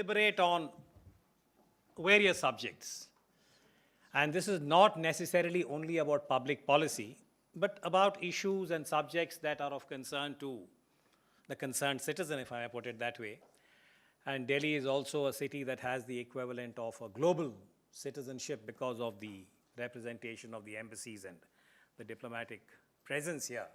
deliberate on various subjects. And this is not necessarily only about public policy, but about issues and subjects that are of concern to the concerned citizen, if I put it that way. And Delhi is also a city that has the equivalent of a global citizenship because of the representation of the embassies and the diplomatic presence here.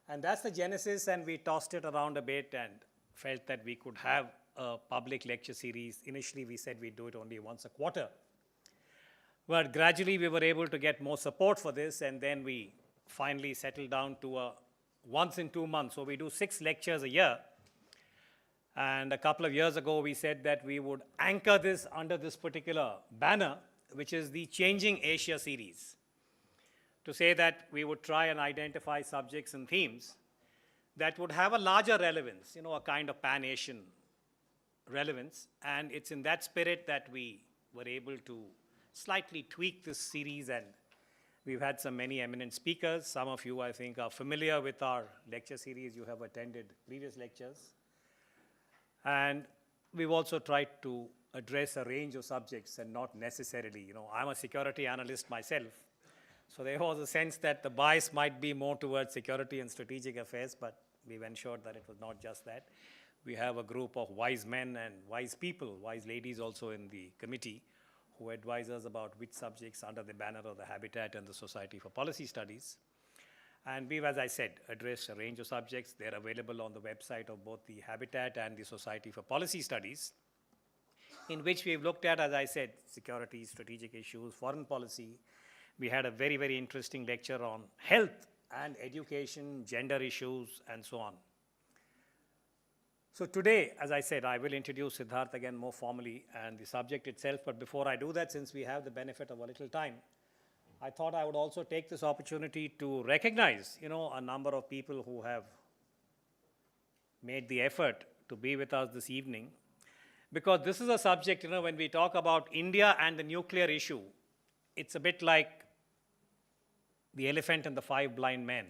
And that's the genesis, and we tossed it around a bit and felt that we could have a public lecture series. Initially, we said we'd do it only once a quarter. But gradually, we were able to get more support for this, and then we finally settled down to a once in 2 months. So we do 6 lectures a year. And a couple of years ago, we said that we would anchor this under this particular banner, which is the Changing Asia series, to say that we would try and identify subjects and themes that would have a larger relevance, a kind of pan-Asian relevance. And it's in that spirit that we were able to slightly tweak this series, and we've had many eminent speakers. Some of you, I think, are familiar with our lecture series. You have attended previous lectures. And we've also tried to address a range of subjects and not necessarily, I'm a security analyst myself. So there was a sense that the bias might be more towards security and strategic affairs, but we've ensured that it was not just that. We have a group of wise men and wise people, wise ladies also in the committee, who advise us about which subjects under the banner of the Habitat and the Society for Policy Studies. And we've, as I said, addressed a range of subjects. They're available on the website of both the Habitat and the Society for Policy Studies, in which we've looked at, as I said, security, strategic issues, foreign policy. We had a very, very interesting lecture on health and education, gender issues, and so on. So today, as I said, I will introduce Siddharth again more formally and the subject itself. But before I do that, since we have the benefit of a little time, I thought I would also take this opportunity to recognize, a number of people who have made the effort to be with us this evening. Because this is a subject, when we talk about India and the nuclear issue, it's a bit like the elephant and the 5 blind men.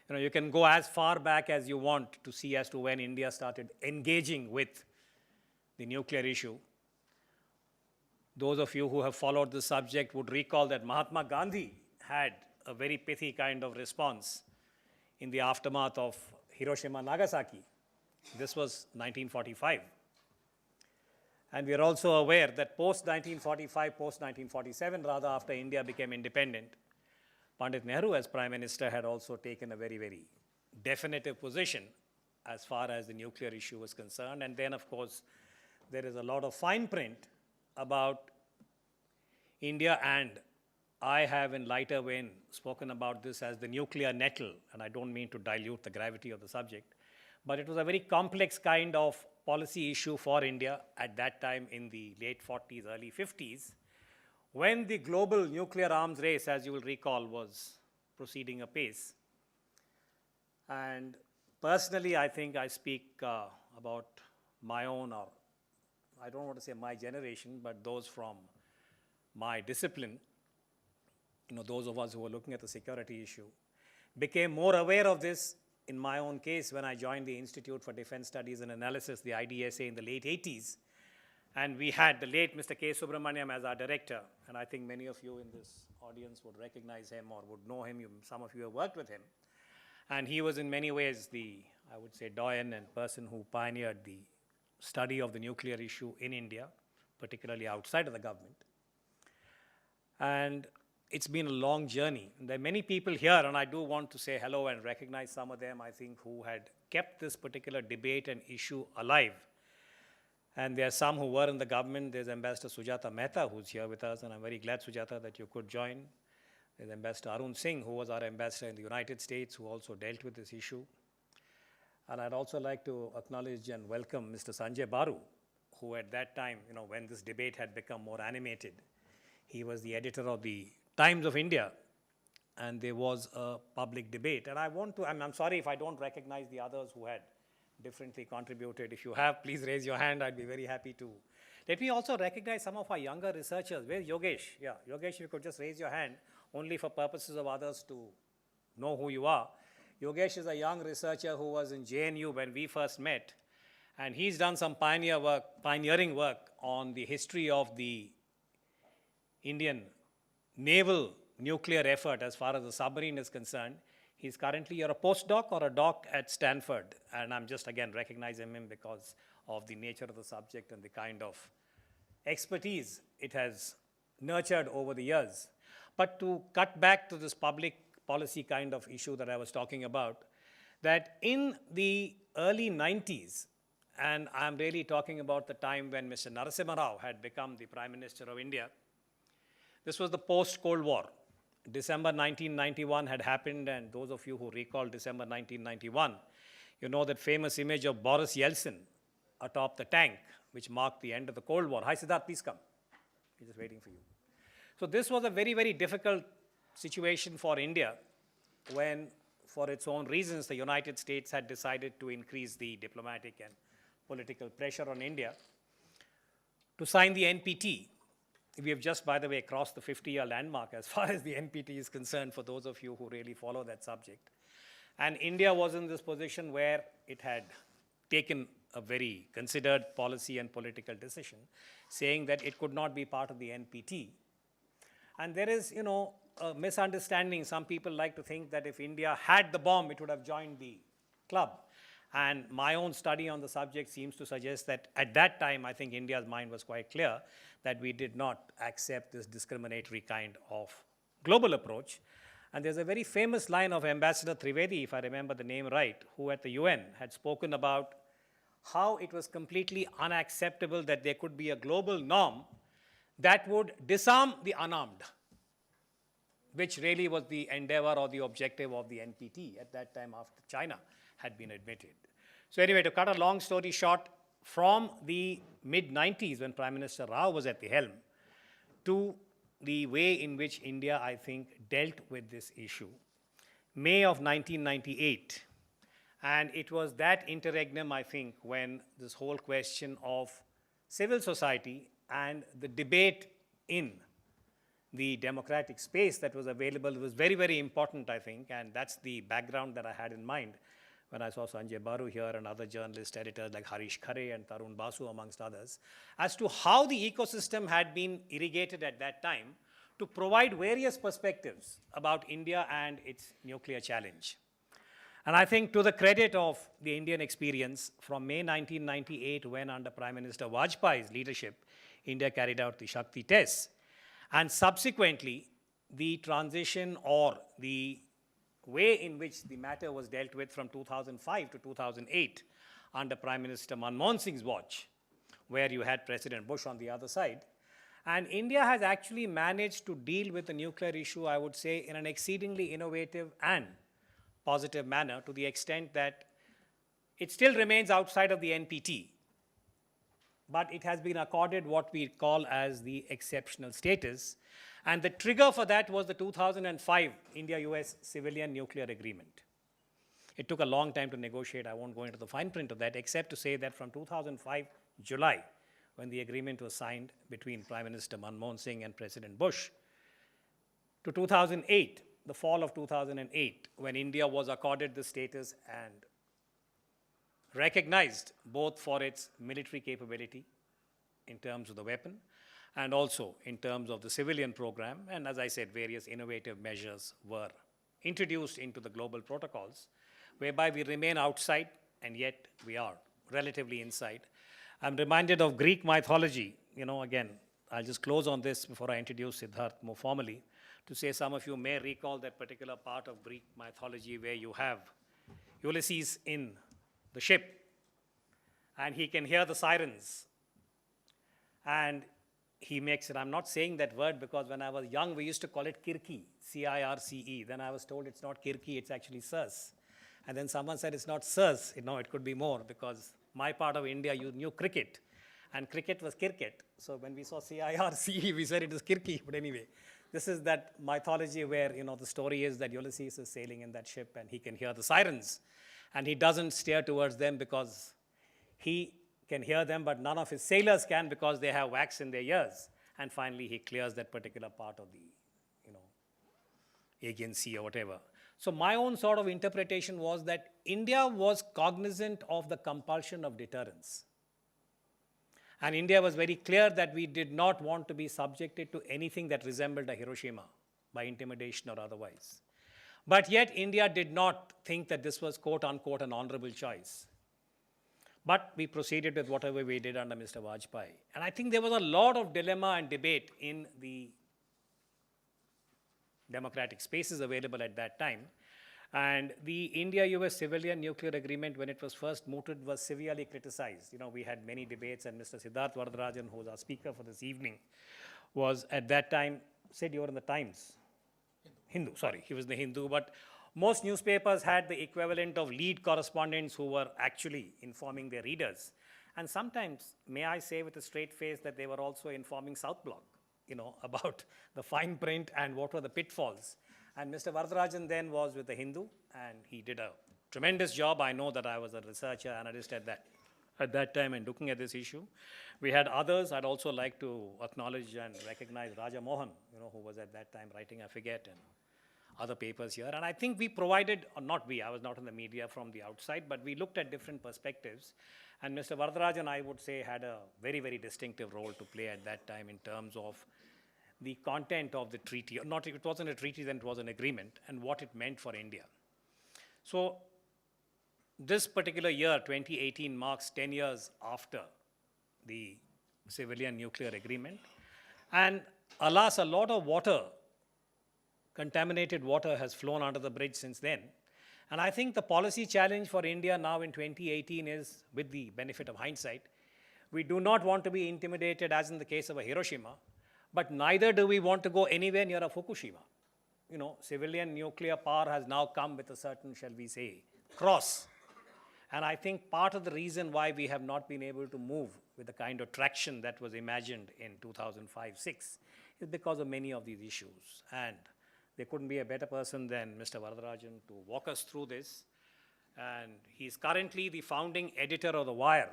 You can go as far back as you want to see as to when India started engaging with the nuclear issue. Those of you who have followed the subject would recall that Mahatma Gandhi had a very pithy kind of response in the aftermath of Hiroshima and Nagasaki. This was 1945. And we are also aware that post-1945, post-1947, rather after India became independent, Pandit Nehru as Prime Minister had also taken a very, very definitive position as far as the nuclear issue was concerned. And then, of course, there is a lot of fine print about India, and I have in lighter vein spoken about this as the nuclear nettle, and I don't mean to dilute the gravity of the subject, but it was a very complex kind of policy issue for India at that time in the late 40s, early 50s, when the global nuclear arms race, as you will recall, was proceeding apace. And personally, I think I speak about my own, or I don't want to say my generation, but those from my discipline, those of us who were looking at the security issue, became more aware of this in my own case when I joined the Institute for Defense Studies and Analysis, the IDSA, in the late 80s. And we had the late Mr. K. Subramaniam as our director, and I think many of you in this audience would recognize him or would know him. Some of you have worked with him. And he was in many ways the, I would say, doyen and person who pioneered the study of the nuclear issue in India, particularly outside of the government. And it's been a long journey. And there are many people here, and I do want to say hello and recognize some of them, I think, who had kept this particular debate and issue alive. And there are some who were in the government. There's Ambassador Sujata Mehta, who's here with us, and I'm very glad, Sujata, that you could join. There's Ambassador Arun Singh, who was our ambassador in the United States, who also dealt with this issue. And I'd also like to acknowledge and welcome Mr. Sanjay Baru, who at that time, when this debate had become more animated, he was the editor of the Times of India, and there was a public debate. And I'm sorry if I don't recognize the others who had differently contributed. If you have, please raise your hand. I'd be very happy to. Let me also recognize some of our younger researchers. Where's Yogesh? Yeah, Yogesh, you could just raise your hand, only for purposes of others to know who you are. Yogesh is a young researcher who was in JNU when we first met, And he's done some pioneering work on the history of the Indian naval nuclear effort as far as the submarine is concerned. He's currently a postdoc or a doc at Stanford, and I'm just again recognizing him because of the nature of the subject and the kind of expertise it has nurtured over the years. But to cut back to this public policy kind of issue that I was talking about, that in the early 90s, and I'm really talking about the time when Mr. Narasimha Rao had become the Prime Minister of India. This was the post-Cold War. December 1991 had happened, and those of you who recall December 1991, you know that famous image of Boris Yeltsin atop the tank, which marked the end of the Cold War. Hi, Siddharth, please come. He's just waiting for you. So this was a very, very difficult situation for India when, for its own reasons, the United States had decided to increase the diplomatic and political pressure on India to sign the NPT. We have just, by the way, crossed the 50-year landmark as far as the NPT is concerned, for those of you who really follow that subject. And India was in this position where it had taken a very considered policy and political decision, saying that it could not be part of the NPT. And there is, a misunderstanding. Some people like to think that if India had the bomb, it would have joined the club. And my own study on the subject seems to suggest that at that time, I think India's mind was quite clear that we did not accept this discriminatory kind of global approach. And there's a very famous line of Ambassador Trivedi, if I remember the name right, who at the UN had spoken about how it was completely unacceptable that there could be a global norm that would disarm the unarmed, which really was the endeavor or the objective of the NPT at that time after China had been admitted. So anyway, to cut a long story short, from the mid-90s when Prime Minister Rao was at the helm to the way in which India, I think, dealt with this issue, May of 1998, and it was that interregnum, I think, when this whole question of civil society and the debate in the democratic space that was available was very, very important, I think, and that's the background that I had in mind when I saw Sanjay Baru here and other journalist editors like Harish Khare and Tarun Basu, amongst others, as to how the ecosystem had been irrigated at that time to provide various perspectives about India and its nuclear challenge. And I think to the credit of the Indian experience, from May 1998, when under Prime Minister Vajpayee's leadership, India carried out the Shakti tests, and subsequently the transition or the way in which the matter was dealt with from 2005 to 2008 under Prime Minister Manmohan Singh's watch, where you had President Bush on the other side. And India has actually managed to deal with the nuclear issue, I would say, in an exceedingly innovative and positive manner, to the extent that it still remains outside of the NPT, but it has been accorded what we call as the exceptional status. And the trigger for that was the 2005 India-US Civilian Nuclear Agreement. It took a long time to negotiate. I won't go into the fine print of that, except to say that from 2005 July, when the agreement was signed between Prime Minister Manmohan Singh and President Bush, to 2008, the fall of 2008, when India was accorded the status and recognized both for its military capability in terms of the weapon and also in terms of the civilian program. And as I said, various innovative measures were introduced into the global protocols, whereby we remain outside and yet we are relatively inside. I'm reminded of Greek mythology. Again, I'll just close on this before I introduce Siddharth more formally, to say some of you may recall that particular part of Greek mythology where you have Ulysses in the ship, and he can hear the sirens, and he makes it. I'm not saying that word because when I was young, we used to call it kirki, C-I-R-C-E. Then I was told it's not kirki, it's actually sirs. And then someone said it's not sirs, it could be more, because my part of India, you knew cricket, and cricket was kirket. So when we saw C-I-R-C-E, we said it is kirki, but anyway. This is that mythology where, the story is that Ulysses is sailing in that ship and he can hear the sirens. And he doesn't steer towards them because he can hear them, but none of his sailors can because they have wax in their ears. And finally, he clears that particular part of the, Aegean Sea or whatever. So my own sort of interpretation was that India was cognizant of the compulsion of deterrence. And India was very clear that we did not want to be subjected to anything that resembled a Hiroshima by intimidation or otherwise. But yet India did not think that this was quote unquote an honorable choice. But we proceeded with whatever we did under Mr. Vajpayee. And I think there was a lot of dilemma and debate in the democratic spaces available at that time. And the India-US civilian nuclear agreement, when it was first mooted, was severely criticized. You know, we had many debates, and Mr. Siddharth Varadarajan, who was our speaker for this evening, was at that time, said you were in the Times. Hindu, sorry, he was the Hindu, but most newspapers had the equivalent of lead correspondents who were actually informing their readers. And sometimes, may I say with a straight face, that they were also informing South Block, you know, about the fine print and what were the pitfalls. And Mr. Varadarajan then was with the Hindu, and he did a tremendous job. I know that I was a researcher, analyst at that time and looking at this issue. We had others. I'd also like to acknowledge and recognize Raja Mohan, you know, who was at that time writing, I forget, and other papers here. And I think we provided, or not we, I was not in the media from the outside, but we looked at different perspectives. And Mr. Varadarajan, I would say, had a very, very distinctive role to play at that time in terms of the content of the treaty. Not, it wasn't a treaty, then it was an agreement, and what it meant for India. So this particular year, 2018, marks 10 years after the civilian nuclear agreement. And alas, a lot of water, contaminated water, has flown under the bridge since then. And I think the policy challenge for India now in 2018 is, with the benefit of hindsight, we do not want to be intimidated as in the case of a Hiroshima, but neither do we want to go anywhere near a Fukushima. You know, civilian nuclear power has now come with a certain, shall we say, cross. And I think part of the reason why we have not been able to move with the kind of traction that was imagined in 2005-06 is because of many of these issues. And there couldn't be a better person than Mr. Varadarajan to walk us through this. And he's currently the founding editor of The Wire.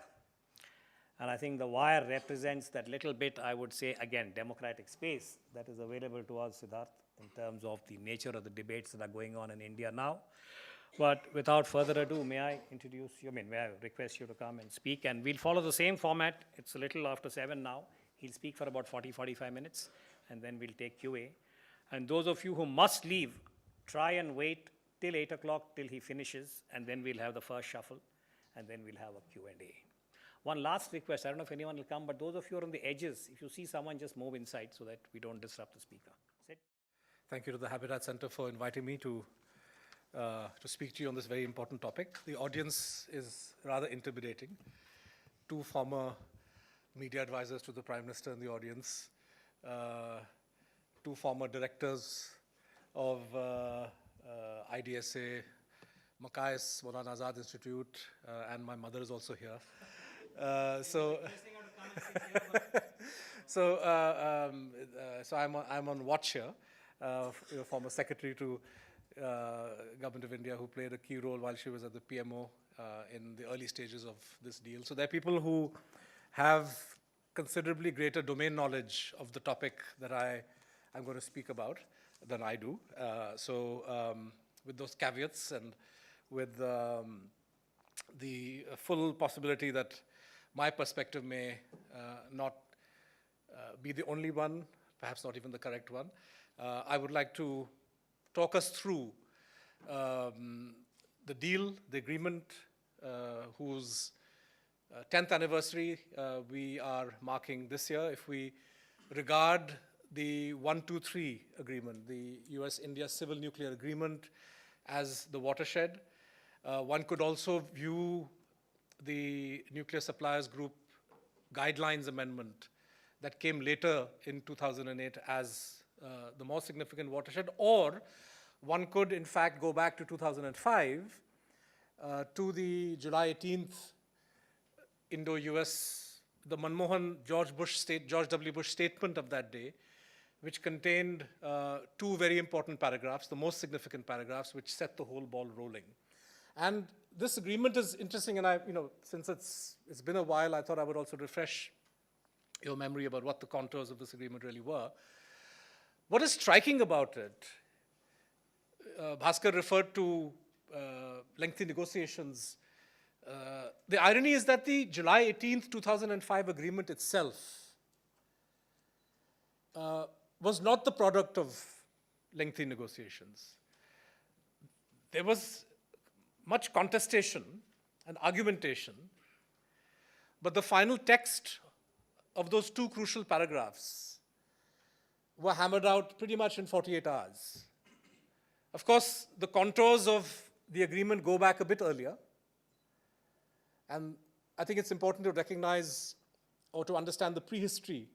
And I think The Wire represents that little bit, I would say, again, democratic space that is available to us, Siddharth, in terms of the nature of the debates that are going on in India now. But without further ado, may I introduce you, may I request you to come and speak? And we'll follow the same format. It's a little after 7 now. He'll speak for about 40-45 minutes, and then we'll take QA. And those of you who must leave, try and wait till 8 o'clock till he finishes, and then we'll have the first shuffle, and then we'll have a Q&A. One last request, I don't know if anyone will come, but those of you who are on the edges, if you see someone, just move inside so that we don't disrupt the speaker. Sit. Thank you to the Habitat Center for inviting me to speak to you on this very important topic. The audience is rather intimidating. 2 former media advisors to the Prime Minister in the audience, 2 former directors of IDSA, Makais Maulana Azad Institute, and my mother is also here. So I'm on watch here, former secretary to Government of India who played a key role while she was at the PMO in the early stages of this deal. So there are people who have considerably greater domain knowledge of the topic that I'm going to speak about than I do. With those caveats and with the full possibility that my perspective may not be the only one, perhaps not even the correct one, I would like to talk us through the deal, the agreement, whose 10th anniversary we are marking this year. If we regard the 123 agreement, the US-India Civil Nuclear Agreement, as the watershed, one could also view the Nuclear Suppliers Group Guidelines Amendment that came later in 2008 as the more significant watershed, or one could in fact go back to 2005 to the July 18th Indo-US, the Manmohan George W. Bush statement of that day, which contained 2 very important paragraphs, the most significant paragraphs, which set the whole ball rolling. And this agreement is interesting, and since it's been a while, I thought I would also refresh your memory about what the contours of this agreement really were. What is striking about it, Bhaskar referred to lengthy negotiations. The irony is that the July 18th, 2005 agreement itself was not the product of lengthy negotiations. There was much contestation and argumentation, but the final text of those two crucial paragraphs were hammered out pretty much in 48 hours. Of course, the contours of the agreement go back a bit earlier, and I think it's important to recognize or to understand the prehistory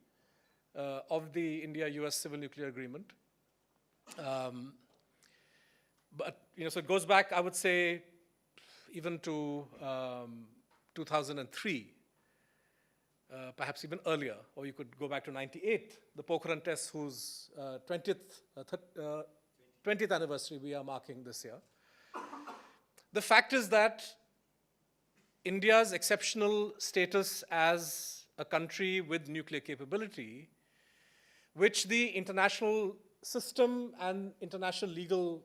of the India-US civil nuclear agreement. But so it goes back, I would say, even to 2003, perhaps even earlier, or you could go back to 98, the Pokhran test, whose 20th anniversary we are marking this year. The fact is that India's exceptional status as a country with nuclear capability, which the international system and international legal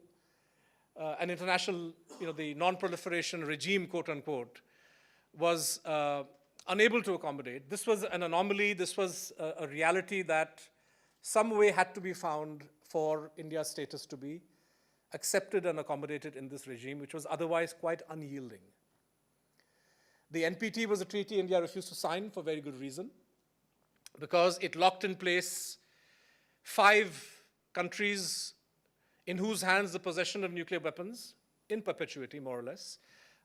and international, the non-proliferation regime, quote unquote, was unable to accommodate. This was an anomaly. This was a reality that some way had to be found for India's status to be accepted and accommodated in this regime, which was otherwise quite unyielding. The NPT was a treaty India refused to sign for very good reason, because it locked in place 5 countries in whose hands the possession of nuclear weapons, in perpetuity more or less,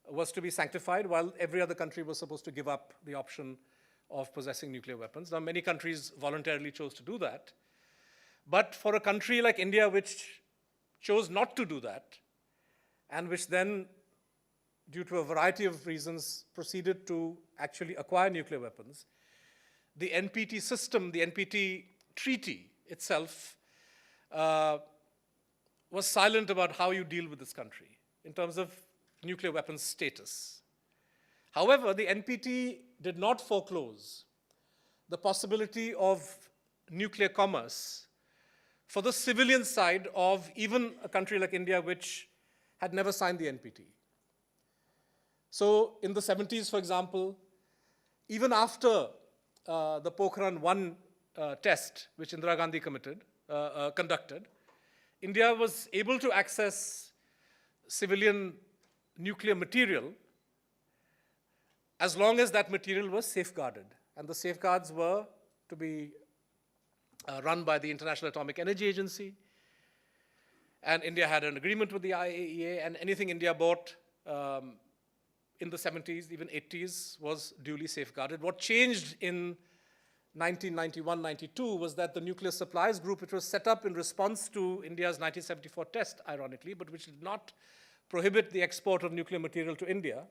was to be sanctified, while every other country was supposed to give up the option of possessing nuclear weapons. Now, many countries voluntarily chose to do that, but for a country like India, which chose not to do that, and which then, due to a variety of reasons, proceeded to actually acquire nuclear weapons, the NPT system, the NPT treaty itself, was silent about how you deal with this country in terms of nuclear weapons status. However, the NPT did not foreclose the possibility of nuclear commerce for the civilian side of even a country like India, which had never signed the NPT. So in the 70s, for example, even after the Pokhran 1 test, which Indira Gandhi conducted, India was able to access civilian nuclear material as long as that material was safeguarded. And the safeguards were to be run by the International Atomic Energy Agency. And India had an agreement with the IAEA, and anything India bought in the 70s, even 80s, was duly safeguarded. What changed in 1991-92 was that the Nuclear Supplies Group, which was set up in response to India's 1974 test, ironically, but which did not prohibit the export of nuclear material to India,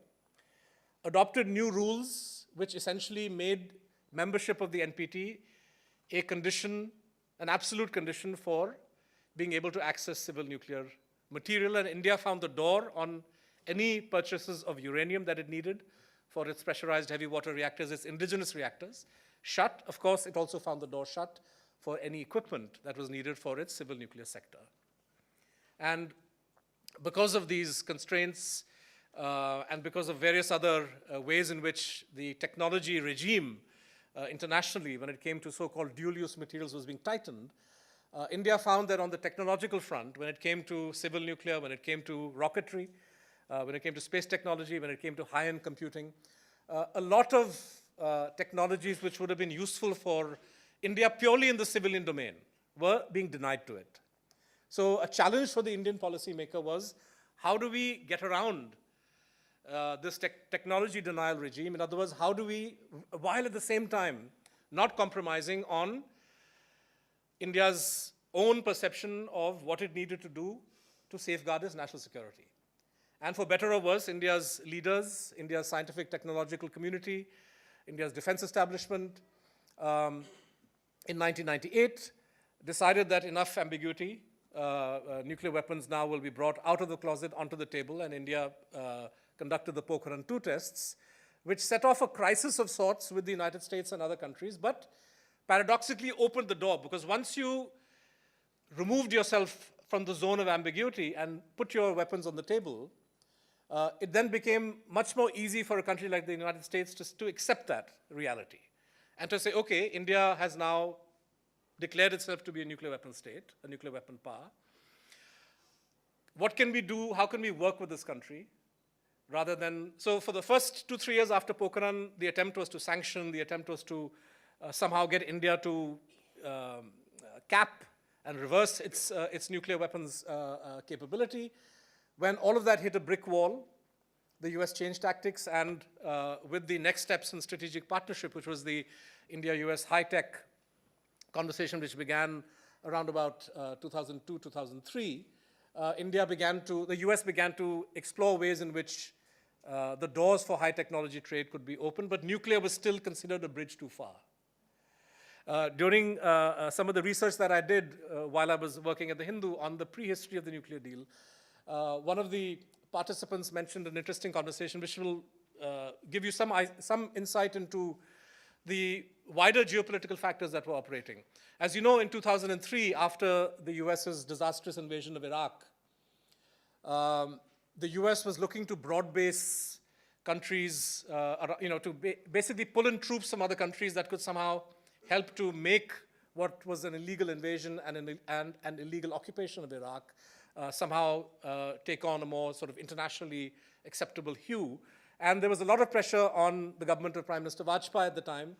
adopted new rules which essentially made membership of the NPT a condition, an absolute condition for being able to access civil nuclear material. And India found the door on any purchases of uranium that it needed for its pressurized heavy water reactors, its indigenous reactors, shut. Of course, it also found the door shut for any equipment that was needed for its civil nuclear sector. And because of these constraints and because of various other ways in which the technology regime internationally, when it came to so-called dual-use materials, was being tightened, India found that on the technological front, when it came to civil nuclear, when it came to rocketry, when it came to space technology, when it came to high-end computing, a lot of technologies which would have been useful for India purely in the civilian domain were being denied to it. So a challenge for the Indian policymaker was, how do we get around this technology denial regime? In other words, how do we, while at the same time not compromising on India's own perception of what it needed to do to safeguard its national security? And for better or worse, India's leaders, India's scientific technological community, India's defense establishment, in 1998, decided that enough ambiguity, nuclear weapons now will be brought out of the closet onto the table, and India conducted the Pokhran 2 tests, which set off a crisis of sorts with the United States and other countries, but paradoxically opened the door, because once you removed yourself from the zone of ambiguity and put your weapons on the table, it then became much more easy for a country like the United States to accept that reality and to say, okay, India has now declared itself to be a nuclear weapon state, a nuclear weapon power. What can we do? How can we work with this country? Rather than, so for the first 2-3 years after Pokhran, the attempt was to sanction, the attempt was to somehow get India to cap and reverse its nuclear weapons capability. When all of that hit a brick wall, the US changed tactics, and with the next steps in strategic partnership, which was the India-US high-tech conversation, which began around about 2002, 2003, the US began to explore ways in which the doors for high technology trade could be opened, but nuclear was still considered a bridge too far. During some of the research that I did while I was working at the Hindu on the prehistory of the nuclear deal, one of the participants mentioned an interesting conversation which will give you some insight into the wider geopolitical factors that were operating. As you know, in 2003, after the US's disastrous invasion of Iraq, the US was looking to broad base countries, to basically pull in troops from other countries that could somehow help to make what was an illegal invasion and an illegal occupation of Iraq somehow take on a more sort of internationally acceptable hue. And there was a lot of pressure on the government of Prime Minister Vajpayee at the time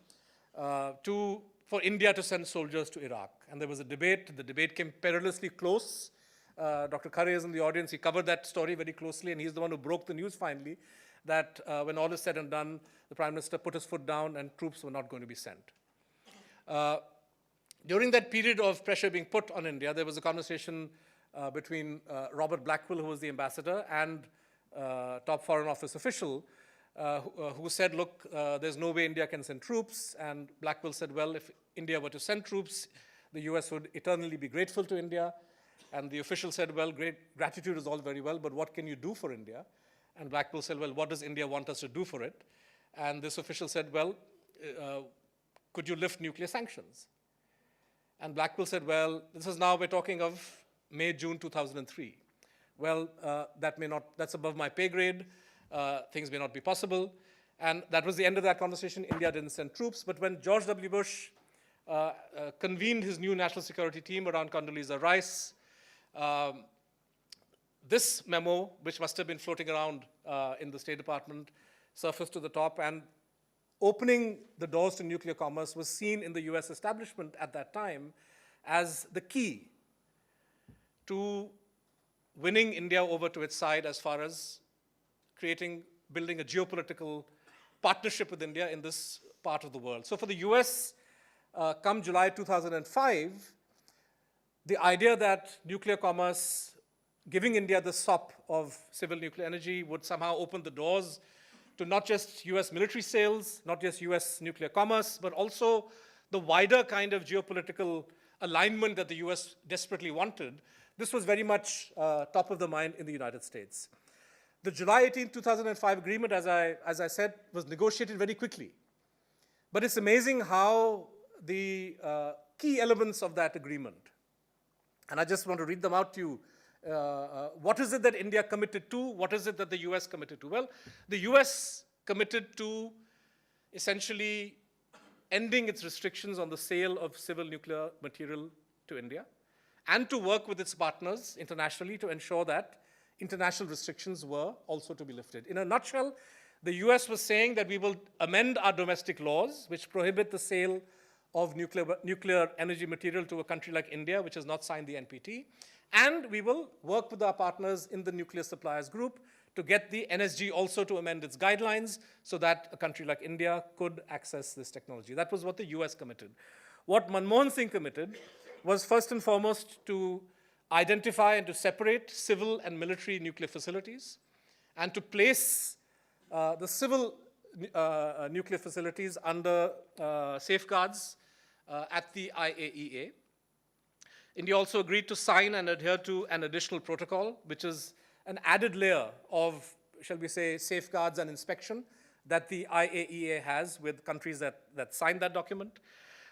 for India to send soldiers to Iraq. And there was a debate. The debate came perilously close. Dr. Khare is in the audience. He covered that story very closely, and he's the one who broke the news finally that when all is said and done, the Prime Minister put his foot down and troops were not going to be sent. During that period of pressure being put on India, there was a conversation between Robert Blackwell, who was the ambassador, and top Foreign Office official who said, look, there's no way India can send troops. And Blackwell said, well, if India were to send troops, the US would eternally be grateful to India. And the official said, well, gratitude is all very well, but what can you do for India? And Blackwell said, well, what does India want us to do for it? And this official said, well, could you lift nuclear sanctions? And Blackwell said, well, this is now, we're talking of May, June 2003. Well, that's above my pay grade. Things may not be possible. And that was the end of that conversation. India didn't send troops. But when George W. Bush convened his new national security team around Condoleezza Rice, this memo, which must have been floating around in the State Department, surfaced to the top, and opening the doors to nuclear commerce was seen in the US establishment at that time as the key to winning India over to its side as far as building a geopolitical partnership with India in this part of the world. So for the US, come July 2005, the idea that nuclear commerce, giving India the sop of civil nuclear energy, would somehow open the doors to not just US military sales, not just US nuclear commerce, but also the wider kind of geopolitical alignment that the US desperately wanted. This was very much top of the mind in the United States. The July 18, 2005 agreement, as I said, was negotiated very quickly. But it's amazing how the key elements of that agreement, and I just want to read them out to you. What is it that India committed to? What is it that the US committed to? Well, the US committed to essentially ending its restrictions on the sale of civil nuclear material to India, and to work with its partners internationally to ensure that international restrictions were also to be lifted. In a nutshell, the US was saying that we will amend our domestic laws, which prohibit the sale of nuclear energy material to a country like India, which has not signed the NPT, and we will work with our partners in the nuclear suppliers group to get the NSG also to amend its guidelines so that a country like India could access this technology. That was what the US committed. What Manmohan Singh committed was first and foremost to identify and to separate civil and military nuclear facilities, and to place the civil nuclear facilities under safeguards at the IAEA. India also agreed to sign and adhere to an additional protocol, which is an added layer of, shall we say, safeguards and inspection that the IAEA has with countries that signed that document.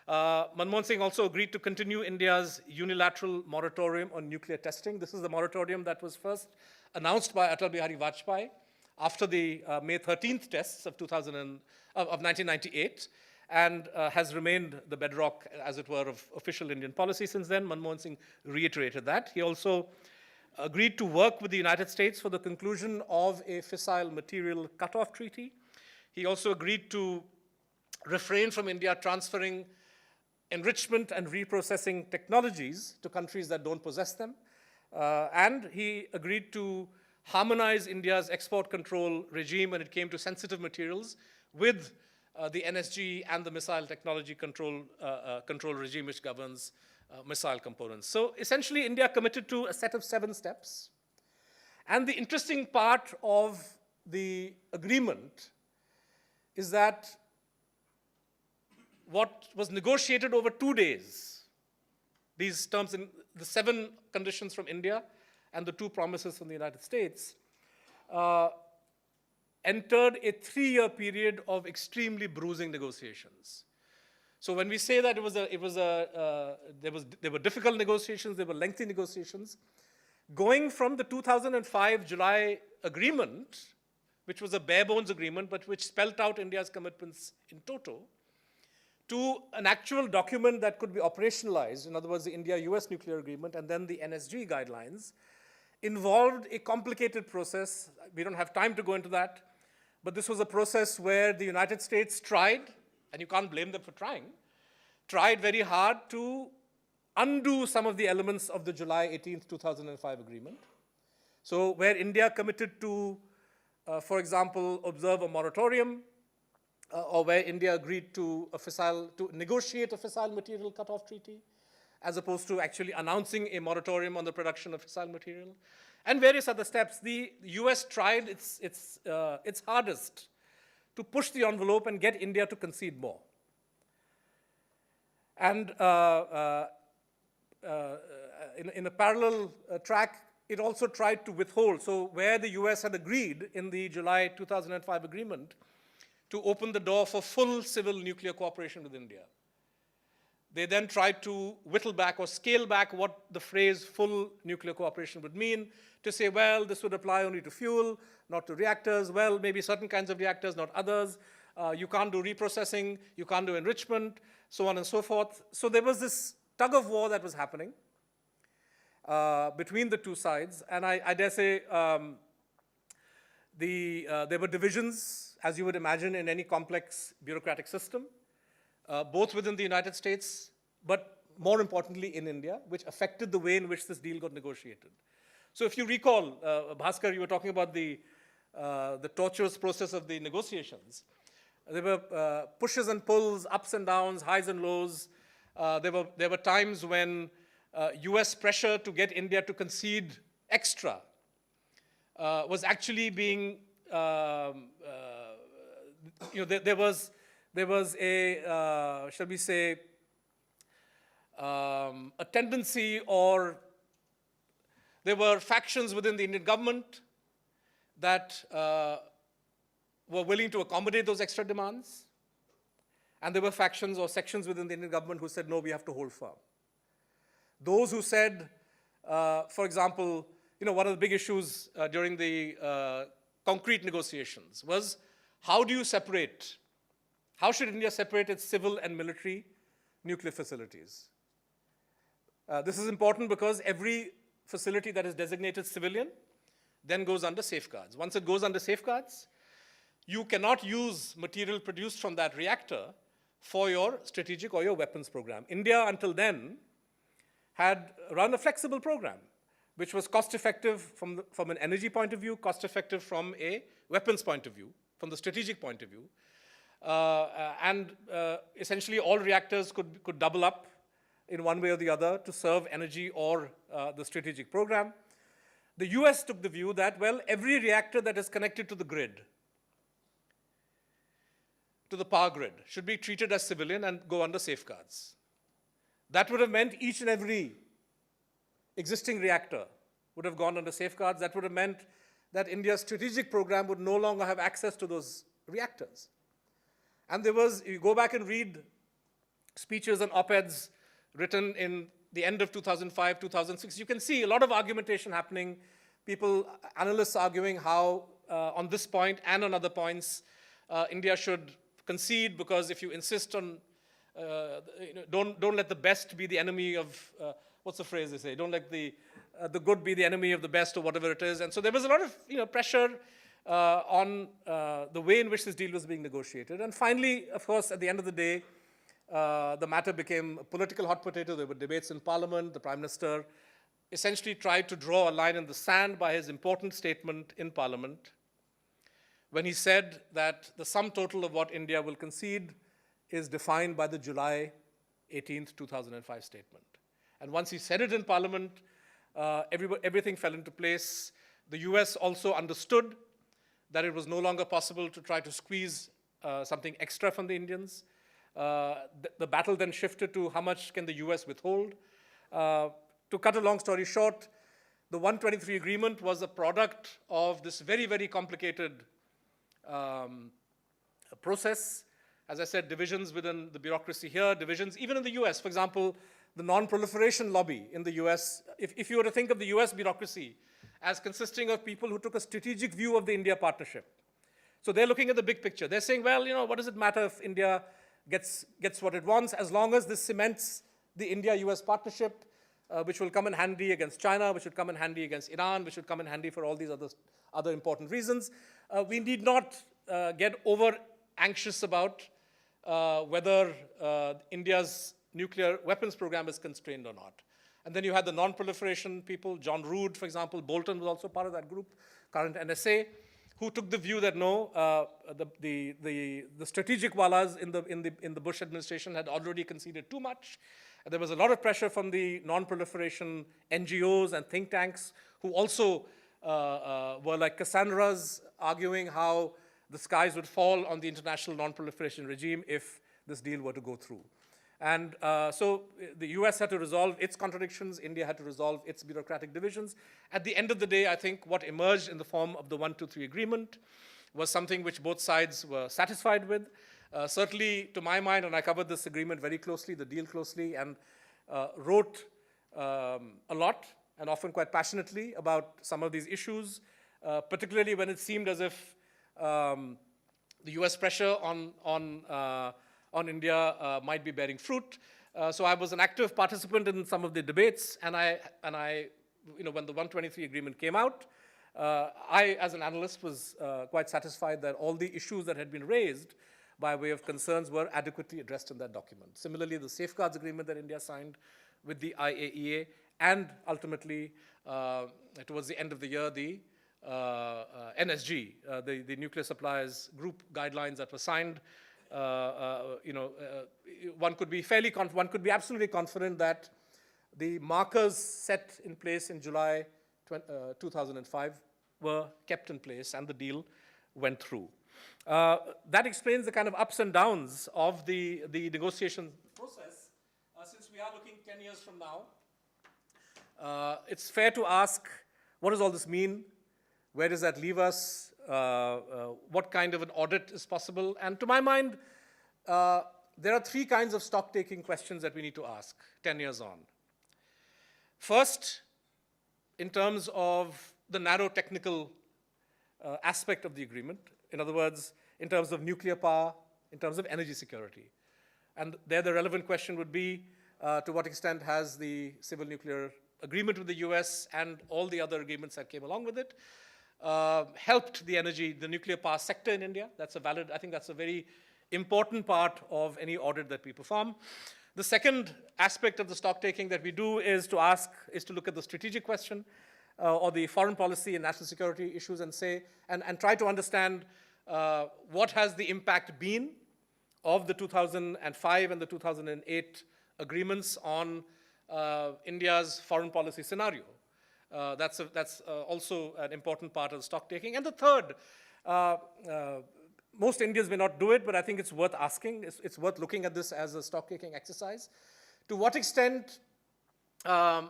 Manmohan Singh also agreed to continue India's unilateral moratorium on nuclear testing. This is the moratorium that was first announced by Atal Bihari Vajpayee after the May 13th tests of 1998, and has remained the bedrock, as it were, of official Indian policy since then. Manmohan Singh reiterated that. He also agreed to work with the United States for the conclusion of a fissile material cutoff treaty. He also agreed to refrain from India transferring enrichment and reprocessing technologies to countries that don't possess them. And he agreed to harmonize India's export control regime when it came to sensitive materials with the NSG and the missile technology control regime which governs missile components. So essentially, India committed to a set of 7 steps. And the interesting part of the agreement is that what was negotiated over 2 days, these terms in the 7 conditions from India and the 2 promises from the United States, entered a 3-year period of extremely bruising negotiations. So when we say that there were difficult negotiations, there were lengthy negotiations, going from the 2005 July agreement, which was a bare bones agreement, but which spelled out India's commitments in toto, to an actual document that could be operationalized, in other words, the India-US nuclear agreement, and then the NSG guidelines, involved a complicated process. We don't have time to go into that, but this was a process where the United States tried, and you can't blame them for trying, tried very hard to undo some of the elements of the July 18th, 2005 agreement. So where India committed to, for example, observe a moratorium, or where India agreed to negotiate a fissile material cutoff treaty, as opposed to actually announcing a moratorium on the production of fissile material, and various other steps. The US tried its hardest to push the envelope and get India to concede more. And in a parallel track, it also tried to withhold. So where the US had agreed in the July 2005 agreement to open the door for full civil nuclear cooperation with India, they then tried to whittle back or scale back what the phrase full nuclear cooperation would mean, to say, well, this would apply only to fuel, not to reactors. Well, maybe certain kinds of reactors, not others. You can't do reprocessing, you can't do enrichment, so on and so forth. So there was this tug of war that was happening between the 2 sides. And I dare say there were divisions, as you would imagine, in any complex bureaucratic system, both within the United States, but more importantly in India, which affected the way in which this deal got negotiated. So if you recall, Bhaskar, you were talking about the tortuous process of the negotiations. There were pushes and pulls, ups and downs, highs and lows. There were times when US pressure to get India to concede extra was actually being, there was a, shall we say, a tendency, or there were factions within the Indian government that were willing to accommodate those extra demands. And there were factions or sections within the Indian government who said, no, we have to hold firm. Those who said, for example, one of the big issues during the concrete negotiations was, how do you separate, how should India separate its civil and military nuclear facilities? This is important because every facility that is designated civilian then goes under safeguards. Once it goes under safeguards, you cannot use material produced from that reactor for your strategic or your weapons program. India, until then, had run a flexible program, which was cost-effective from an energy point of view, cost-effective from a weapons point of view, from the strategic point of view. Essentially, all reactors could double up in one way or the other to serve energy or the strategic program. The US took the view that, well, every reactor that is connected to the grid, to the power grid, should be treated as civilian and go under safeguards. That would have meant each and every existing reactor would have gone under safeguards. That would have meant that India's strategic program would no longer have access to those reactors. And there was, you go back and read speeches and op-eds written in the end of 2005, 2006, you can see a lot of argumentation happening. People, analysts arguing how on this point and on other points, India should concede, because if you insist on, don't let the best be the enemy of, what's the phrase they say? Don't let the good be the enemy of the best, or whatever it is. And so there was a lot of pressure on the way in which this deal was being negotiated. And finally, of course, at the end of the day, the matter became a political hot potato. There were debates in Parliament. The Prime Minister essentially tried to draw a line in the sand by his important statement in Parliament when he said that the sum total of what India will concede is defined by the July 18th, 2005 statement. And once he said it in Parliament, everything fell into place. The US also understood that it was no longer possible to try to squeeze something extra from the Indians. The battle then shifted to how much can the US withhold. To cut a long story short, the 123 agreement was a product of this very, very complicated process. As I said, divisions within the bureaucracy here, divisions even in the US. For example, the non-proliferation lobby in the US, if you were to think of the US bureaucracy as consisting of people who took a strategic view of the India partnership. So they're looking at the big picture. They're saying, well, what does it matter if India gets what it wants, as long as this cements the India-US partnership, which will come in handy against China, which would come in handy against Iran, which would come in handy for all these other important reasons. We need not get over anxious about whether India's nuclear weapons program is constrained or not. And then you had the non-proliferation people, John Rood, for example. Bolton was also part of that group, current NSA, who took the view that no, the strategic wallas in the Bush administration had already conceded too much. And there was a lot of pressure from the non-proliferation NGOs and think tanks, who also were like Cassandras, arguing how the skies would fall on the international non-proliferation regime if this deal were to go through. And so the US had to resolve its contradictions, India had to resolve its bureaucratic divisions. At the end of the day, I think what emerged in the form of the 123 agreement was something which both sides were satisfied with. Certainly, to my mind, and I covered this agreement very closely, the deal closely, and wrote a lot, and often quite passionately, about some of these issues, particularly when it seemed as if the US pressure on India might be bearing fruit. So I was an active participant in some of the debates, and I when the 123 agreement came out, I, as an analyst, was quite satisfied that all the issues that had been raised by way of concerns were adequately addressed in that document. Similarly, the safeguards agreement that India signed with the IAEA, and ultimately, towards the end of the year, the NSG, the nuclear suppliers group guidelines that were signed. One could be absolutely confident that the markers set in place in July 2005 were kept in place, and the deal went through. That explains the kind of ups and downs of the negotiation process. Since we are looking 10 years from now, it's fair to ask, what does all this mean? Where does that leave us? What kind of an audit is possible? And to my mind, there are three kinds of stock-taking questions that we need to ask 10 years on. First, in terms of the narrow technical aspect of the agreement. In other words, in terms of nuclear power, in terms of energy security. And there the relevant question would be, to what extent has the civil nuclear agreement with the US and all the other agreements that came along with it helped the nuclear power sector in India? I think that's a very important part of any audit that we perform. The second aspect of the stock taking that we do is to look at the strategic question or the foreign policy and national security issues and try to understand what has the impact been of the 2005 and the 2008 agreements on India's foreign policy scenario. That's also an important part of the stock taking. And the third, most Indians may not do it, but I think it's worth asking. It's worth looking at this as a stock taking exercise. To what extent, to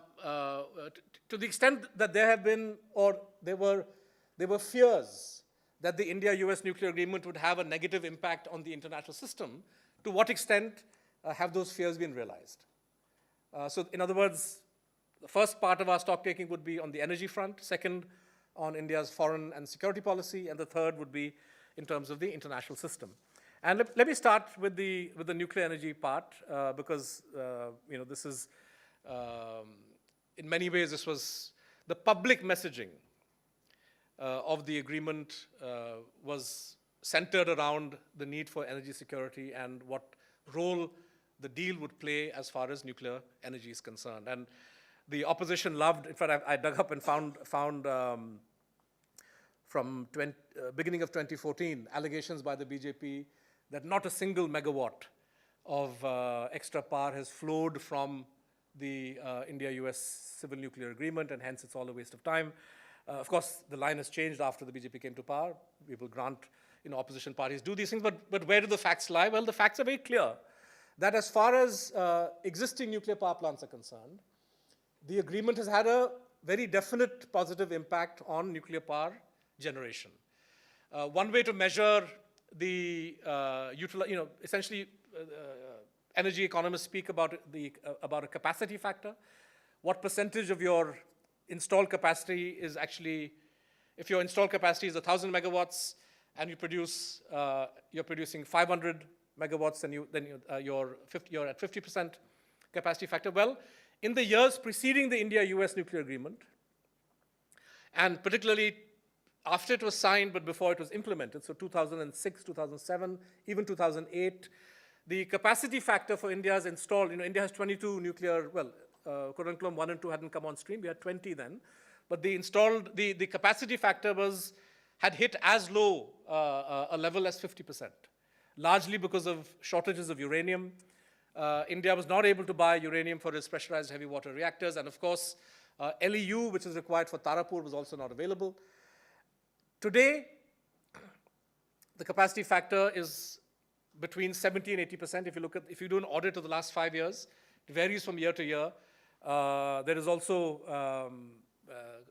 the extent that there have been, or there were fears that the India-US nuclear agreement would have a negative impact on the international system, to what extent have those fears been realized? So in other words, the first part of our stock taking would be on the energy front, second on India's foreign and security policy, and the third would be in terms of the international system. And let me start with the nuclear energy part, because this is, in many ways, this was the public messaging of the agreement was centered around the need for energy security and what role the deal would play as far as nuclear energy is concerned. And the opposition loved, in fact, I dug up and found from beginning of 2014, allegations by the BJP that not a single megawatt of extra power has flowed from the India-US civil nuclear agreement, and hence it's all a waste of time. Of course, the line has changed after the BJP came to power. We will grant opposition parties do these things, but where do the facts lie? Well, the facts are very clear, that as far as existing nuclear power plants are concerned, the agreement has had a very definite positive impact on nuclear power generation. One way to measure the essentially energy economists speak about a capacity factor. What percentage of your installed capacity is actually, if your installed capacity is 1,000 megawatts and you're producing 500 megawatts, then you're at 50% capacity factor. Well, in the years preceding the India-US nuclear agreement, and particularly after it was signed but before it was implemented, so 2006, 2007, even 2008, the capacity factor for India's installed, India has 22 nuclear, well, Kudankulam 1 and 2 hadn't come on stream, we had 20 then, but the capacity factor had hit as low a level as 50%, largely because of shortages of uranium. India was not able to buy uranium for its pressurized heavy water reactors, and of course, LEU, which is required for Tarapur, was also not available. Today, the capacity factor is between 70 and 80%. If you do an audit of the last 5 years, it varies from year to year. There is also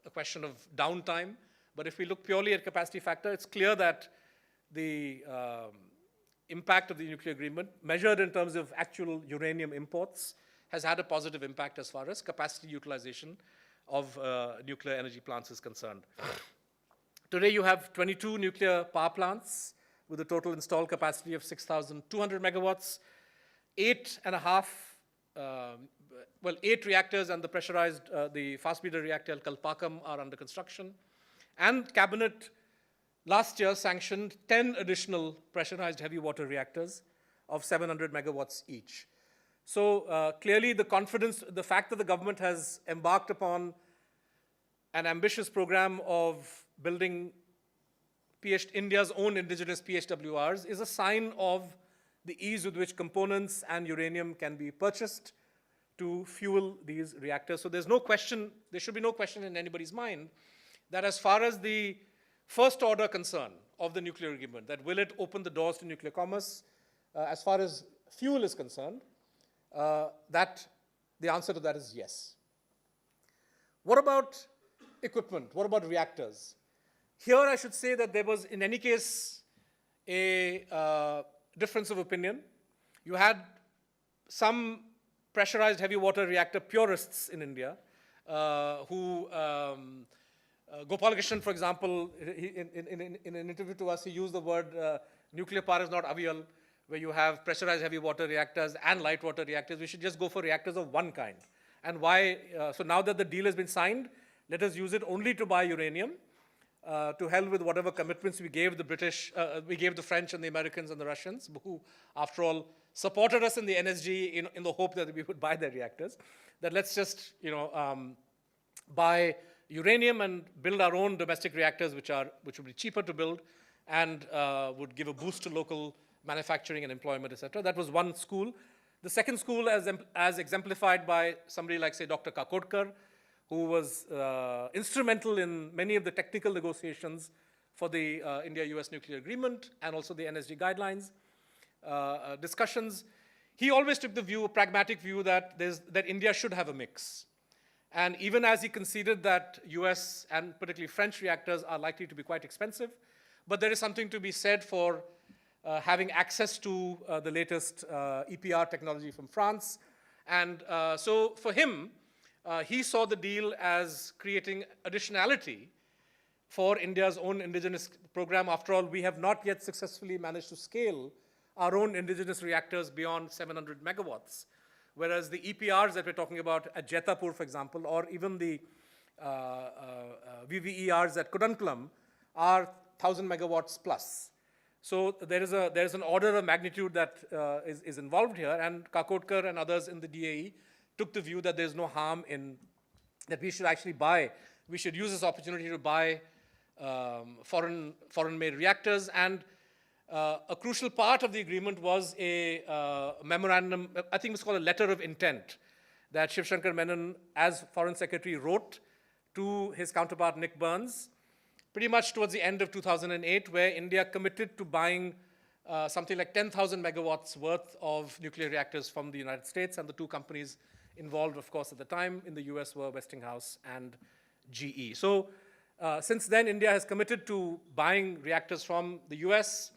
a question of downtime. But if we look purely at capacity factor, it's clear that the impact of the nuclear agreement, measured in terms of actual uranium imports, has had a positive impact as far as capacity utilization of nuclear energy plants is concerned. Today, you have 22 nuclear power plants with a total installed capacity of 6,200 megawatts, 8 reactors and the pressurized, the fast breeder reactor Kalpakam are under construction. And Cabinet last year sanctioned 10 additional pressurized heavy water reactors of 700 megawatts each. So clearly the fact that the government has embarked upon an ambitious program of building India's own indigenous PHWRs is a sign of the ease with which components and uranium can be purchased to fuel these reactors. So there's no question, there should be no question in anybody's mind that as far as the first order concern of the nuclear agreement, that will it open the doors to nuclear commerce, as far as fuel is concerned, that the answer to that is yes. What about equipment? What about reactors? Here I should say that there was, in any case, a difference of opinion. You had some pressurized heavy water reactor purists in India who, Gopal Krishnan, for example, in an interview to us, he used the word nuclear power is not avial, where you have pressurized heavy water reactors and light water reactors. We should just go for reactors of one kind. And why? So now that the deal has been signed, let us use it only to buy uranium. To hell with whatever commitments we gave the British, we gave the French and the Americans and the Russians, who, after all, supported us in the NSG in the hope that we would buy their reactors. That let's just, buy uranium and build our own domestic reactors, which would be cheaper to build and would give a boost to local manufacturing and employment, etc. That was one school. The second school, as exemplified by somebody like, say, Dr. Kakodkar, who was instrumental in many of the technical negotiations for the India-US nuclear agreement and also the NSG guidelines discussions. He always took the view, a pragmatic view, that India should have a mix. And even as he conceded that US and particularly French reactors are likely to be quite expensive, but there is something to be said for having access to the latest EPR technology from France. And so for him, he saw the deal as creating additionality for India's own indigenous program. After all, we have not yet successfully managed to scale our own indigenous reactors beyond 700 megawatts, whereas the EPRs that we're talking about at Jetapur, for example, or even the VVERs at Kudankulam are 1,000 megawatts plus. So there is an order of magnitude that is involved here, and Kakotkar and others in the DAE took the view that there's no harm in that we should actually buy. We should use this opportunity to buy foreign-made reactors, and a crucial part of the agreement was a memorandum, I think it's called a letter of intent, that Shiv Shankar Menon, as Foreign Secretary, wrote to his counterpart Nick Burns, pretty much towards the end of 2008, where India committed to buying something like 10,000 megawatts worth of nuclear reactors from the United States, and the two companies involved, of course, at the time in the US were Westinghouse and GE. So since then, India has committed to buying reactors from the US,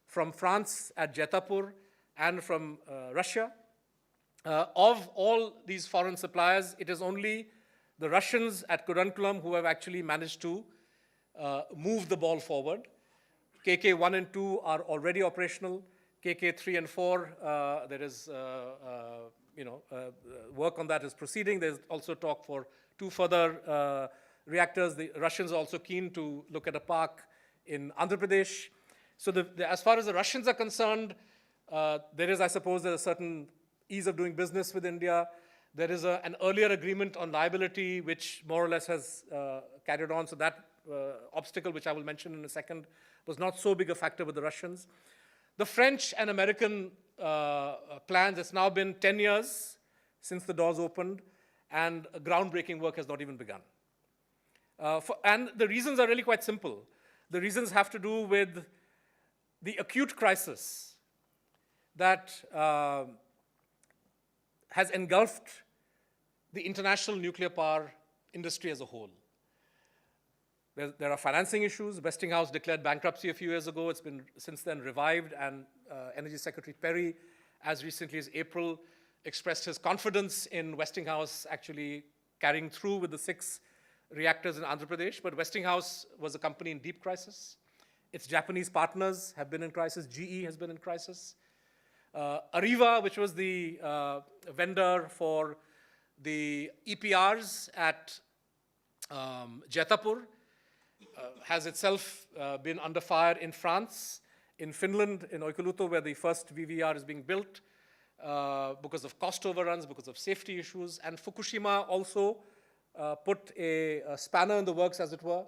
from France at Jetapur, and from Russia. Of all these foreign suppliers, it is only the Russians at Kudankulam who have actually managed to move the ball forward. KK1 and 2 are already operational. KK3 and 4, there is work on that is proceeding. There's also talk for 2 further reactors. The Russians are also keen to look at a park in Andhra Pradesh. So as far as the Russians are concerned, there is, I suppose, a certain ease of doing business with India. There is an earlier agreement on liability, which more or less has carried on. So that obstacle, which I will mention in a second, was not so big a factor with the Russians. The French and American plans, it's now been 10 years since the doors opened, and groundbreaking work has not even begun. And the reasons are really quite simple. The reasons have to do with the acute crisis that has engulfed the international nuclear power industry as a whole. There are financing issues. Westinghouse declared bankruptcy a few years ago. It's been since then revived, and Energy Secretary Perry, as recently as April, expressed his confidence in Westinghouse actually carrying through with the 6 reactors in Andhra Pradesh. But Westinghouse was a company in deep crisis. Its Japanese partners have been in crisis. GE has been in crisis. Areva, which was the vendor for the EPRs at Jetapur, has itself been under fire in France, in Finland, in Oikuluto, where the first VVR is being built, because of cost overruns, because of safety issues. And Fukushima also put a spanner in the works, as it were,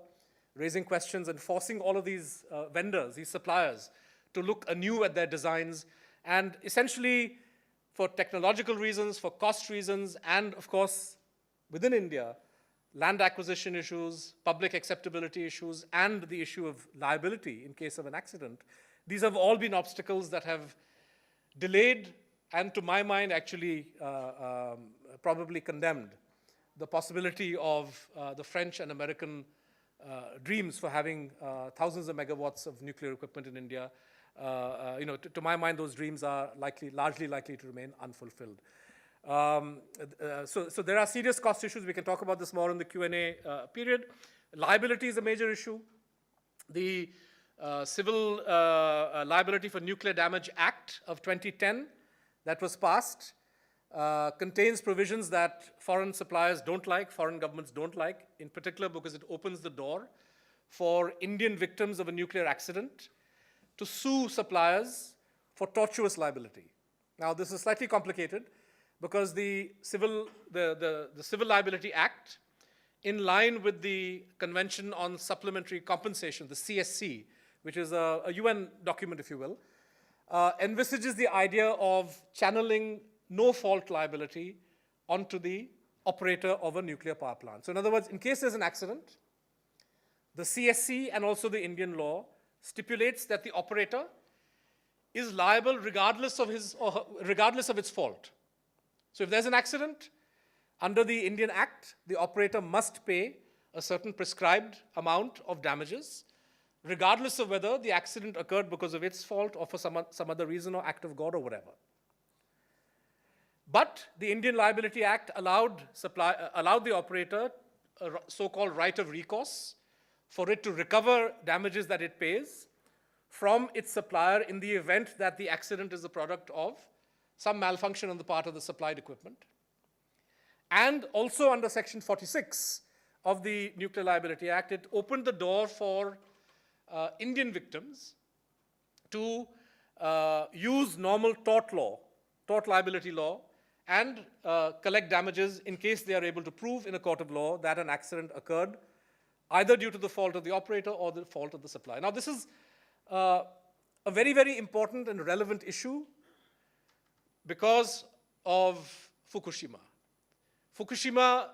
raising questions and forcing all of these vendors, these suppliers, to look anew at their designs. And essentially, for technological reasons, for cost reasons, and of course, within India, land acquisition issues, public acceptability issues, and the issue of liability in case of an accident, these have all been obstacles that have delayed and, to my mind, actually probably condemned the possibility of the French and American dreams for having thousands of megawatts of nuclear equipment in India. To my mind, those dreams are largely likely to remain unfulfilled. So there are serious cost issues. We can talk about this more in the Q&A period. Liability is a major issue. The Civil Liability for Nuclear Damage Act of 2010 that was passed contains provisions that foreign suppliers don't like, foreign governments don't like, in particular because it opens the door for Indian victims of a nuclear accident to sue suppliers for tortious liability. Now, this is slightly complicated because the Civil Liability Act, in line with the Convention on Supplementary Compensation, the CSC, which is a UN document, if you will, envisages the idea of channeling no-fault liability onto the operator of a nuclear power plant. So in other words, in case there's an accident, the CSC and also the Indian law stipulates that the operator is liable regardless of its fault. So if there's an accident, under the Indian Act, the operator must pay a certain prescribed amount of damages regardless of whether the accident occurred because of its fault or for some other reason or act of God or whatever. But the Indian Liability Act allowed the operator a so-called right of recourse for it to recover damages that it pays from its supplier in the event that the accident is the product of some malfunction on the part of the supplied equipment. And also under Section 46 of the Nuclear Liability Act, it opened the door for Indian victims to use normal tort liability law, and collect damages in case they are able to prove in a court of law that an accident occurred either due to the fault of the operator or the fault of the supplier. Now, this is a very, very important and relevant issue because of Fukushima. Fukushima,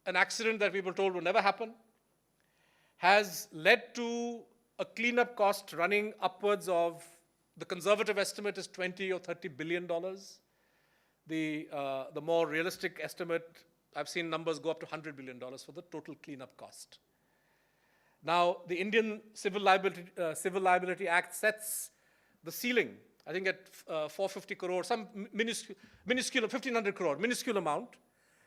an accident that we were told would never happen, has led to a cleanup cost running upwards of, the conservative estimate is $20 or $30 billion. The more realistic estimate, I've seen numbers go up to $100 billion for the total cleanup cost. Now, the Indian Civil Liability Act sets the ceiling, I think at 450 crore, some minuscule, 1,500 crore, minuscule amount.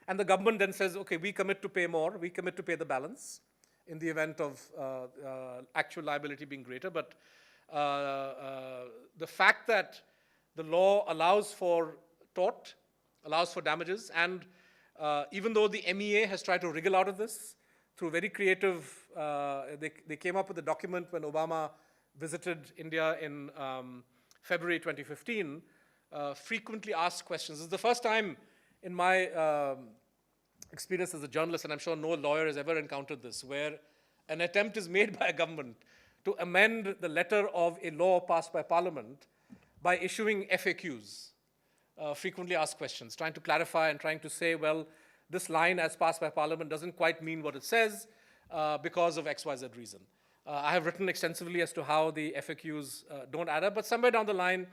And the government then says, okay, we commit to pay more, we commit to pay the balance in the event of actual liability being greater. But the fact that the law allows for tort, allows for damages, and even though the MEA has tried to wriggle out of this through very creative, they came up with a document when Obama visited India in February 2015, frequently asked questions. This is the first time in my experience as a journalist, and I'm sure no lawyer has ever encountered this, where an attempt is made by a government to amend the letter of a law passed by Parliament by issuing FAQs, frequently asked questions, trying to clarify and trying to say, well, this line as passed by Parliament doesn't quite mean what it says because of XYZ reason. I have written extensively as to how the FAQs don't add up, but somewhere down the line,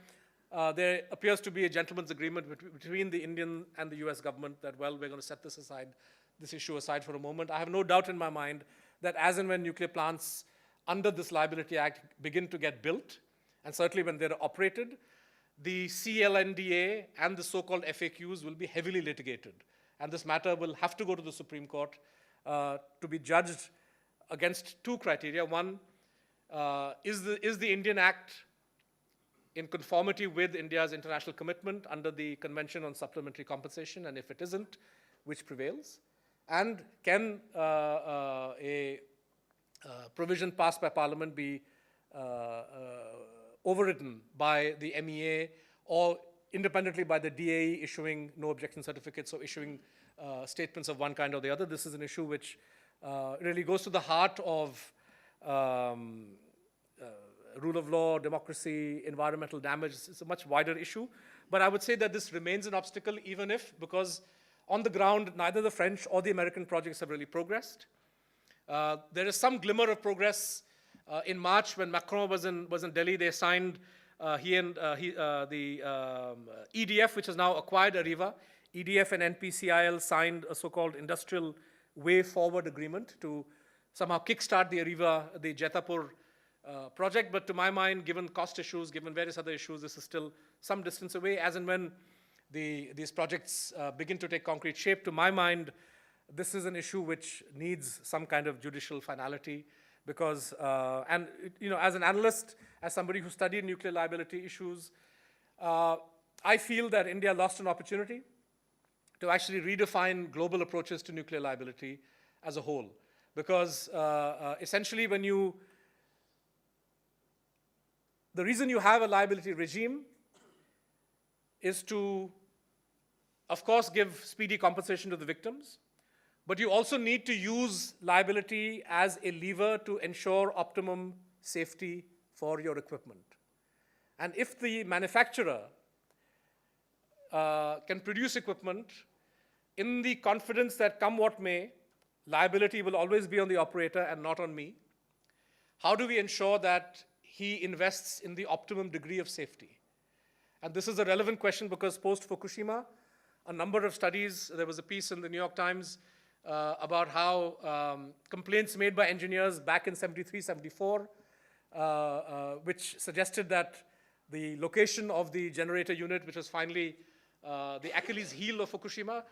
there appears to be a gentleman's agreement between the Indian and the US government that, well, we're going to set this issue aside for a moment. I have no doubt in my mind that as and when nuclear plants under this Liability Act begin to get built, and certainly when they're operated, the CLNDA and the so-called FAQs will be heavily litigated. And this matter will have to go to the Supreme Court to be judged against two criteria. One, is the Indian Act in conformity with India's international commitment under the Convention on Supplementary Compensation, and if it isn't, which prevails? And can a provision passed by Parliament be overridden by the MEA or independently by the DAE issuing no objection certificates or issuing statements of one kind or the other? This is an issue which really goes to the heart of rule of law, democracy, environmental damage. It's a much wider issue. But I would say that this remains an obstacle, even if, because on the ground, neither the French or the American projects have really progressed. There is some glimmer of progress. In March, when Macron was in Delhi, they signed, the EDF, which has now acquired Arriva, EDF and NPCIL signed a so-called industrial way forward agreement to somehow kickstart the Arriva, the Jetapur project. But to my mind, given cost issues, given various other issues, this is still some distance away. As and when these projects begin to take concrete shape, to my mind, this is an issue which needs some kind of judicial finality. Because, as an analyst, as somebody who studied nuclear liability issues, I feel that India lost an opportunity to actually redefine global approaches to nuclear liability as a whole. Because essentially the reason you have a liability regime is to, of course, give speedy compensation to the victims. But you also need to use liability as a lever to ensure optimum safety for your equipment. And if the manufacturer can produce equipment in the confidence that come what may, liability will always be on the operator and not on me, how do we ensure that he invests in the optimum degree of safety? And this is a relevant question because post-Fukushima, a number of studies, there was a piece in the New York Times about how complaints made by engineers back in 73, 74, which suggested that the location of the generator unit, which was finally the Achilles heel of Fukushima,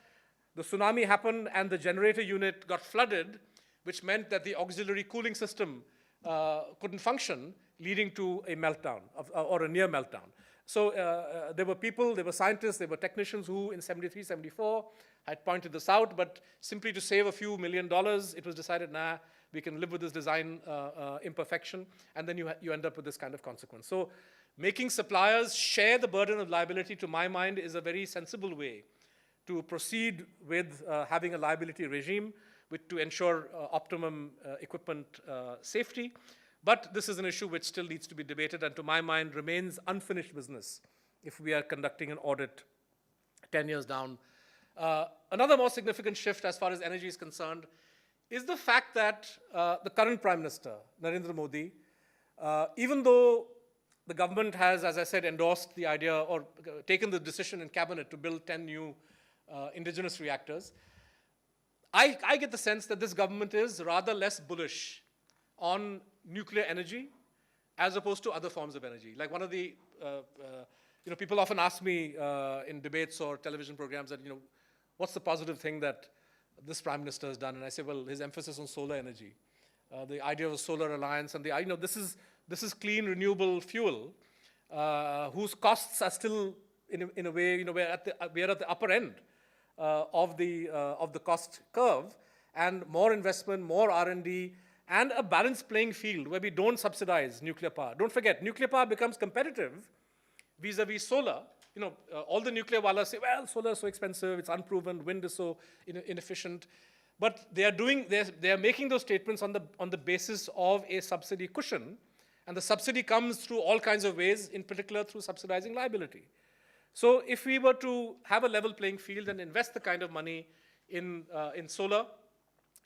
the tsunami happened and the generator unit got flooded, which meant that the auxiliary cooling system couldn't function, leading to a meltdown or a near meltdown. So there were people, there were scientists, there were technicians who in 73, 74 had pointed this out, but simply to save a few $1 million, it was decided, nah, we can live with this design imperfection, and then you end up with this kind of consequence. So making suppliers share the burden of liability, to my mind, is a very sensible way to proceed with having a liability regime to ensure optimum equipment safety. But this is an issue which still needs to be debated, and to my mind remains unfinished business if we are conducting an audit 10 years down. Another more significant shift as far as energy is concerned is the fact that the current Prime Minister, Narendra Modi, even though the government has, as I said, endorsed the idea or taken the decision in cabinet to build 10 new indigenous reactors, I get the sense that this government is rather less bullish on nuclear energy as opposed to other forms of energy. Like one of the, people often ask me in debates or television programs that, what's the positive thing that this Prime Minister has done? And I say, well, his emphasis on solar energy, the idea of a solar alliance, and this is clean, renewable fuel, whose costs are still, in a way, we are at the upper end of the cost curve, and more investment, more R&D, and a balanced playing field where we don't subsidize nuclear power. Don't forget, nuclear power becomes competitive vis-a-vis solar. All the nuclear wallahs say, well, solar is so expensive, it's unproven, wind is so inefficient. But they are making those statements on the basis of a subsidy cushion, and the subsidy comes through all kinds of ways, in particular through subsidizing liability. So if we were to have a level playing field and invest the kind of money in solar,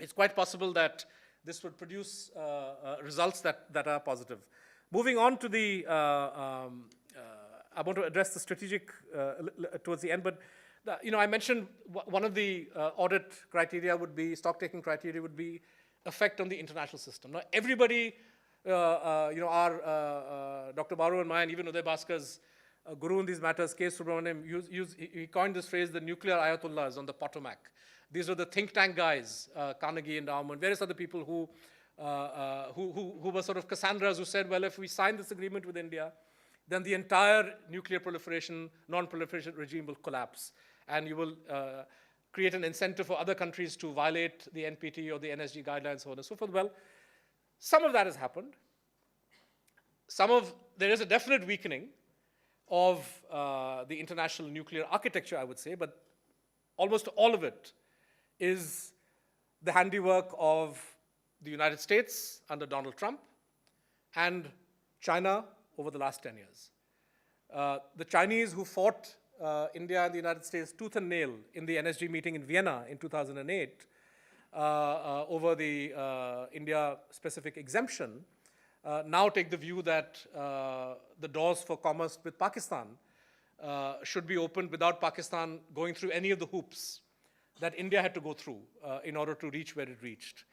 it's quite possible that this would produce results that are positive. Moving on to the, I want to address the strategic towards the end, but I mentioned one of the audit criteria would be, stock taking criteria would be effect on the international system. Now everybody, our Dr. Baru and mine, even Uday Bhaskar's guru in these matters, K. Subramaniam, he coined this phrase, the nuclear ayatollahs on the Potomac. These are the think tank guys, Carnegie Endowment, various other people who were sort of Cassandras who said, well, if we sign this agreement with India, then the entire nuclear proliferation, non-proliferation regime will collapse. And you will create an incentive for other countries to violate the NPT or the NSG guidelines, so on and so forth. Well, some of that has happened. There is a definite weakening of the international nuclear architecture, I would say, but almost all of it is the handiwork of the United States under Donald Trump and China over the last 10 years. The Chinese who fought India and the United States tooth and nail in the NSG meeting in Vienna in 2008 over the India-specific exemption now take the view that the doors for commerce with Pakistan should be opened without Pakistan going through any of the hoops that India had to go through in order to reach where it reached.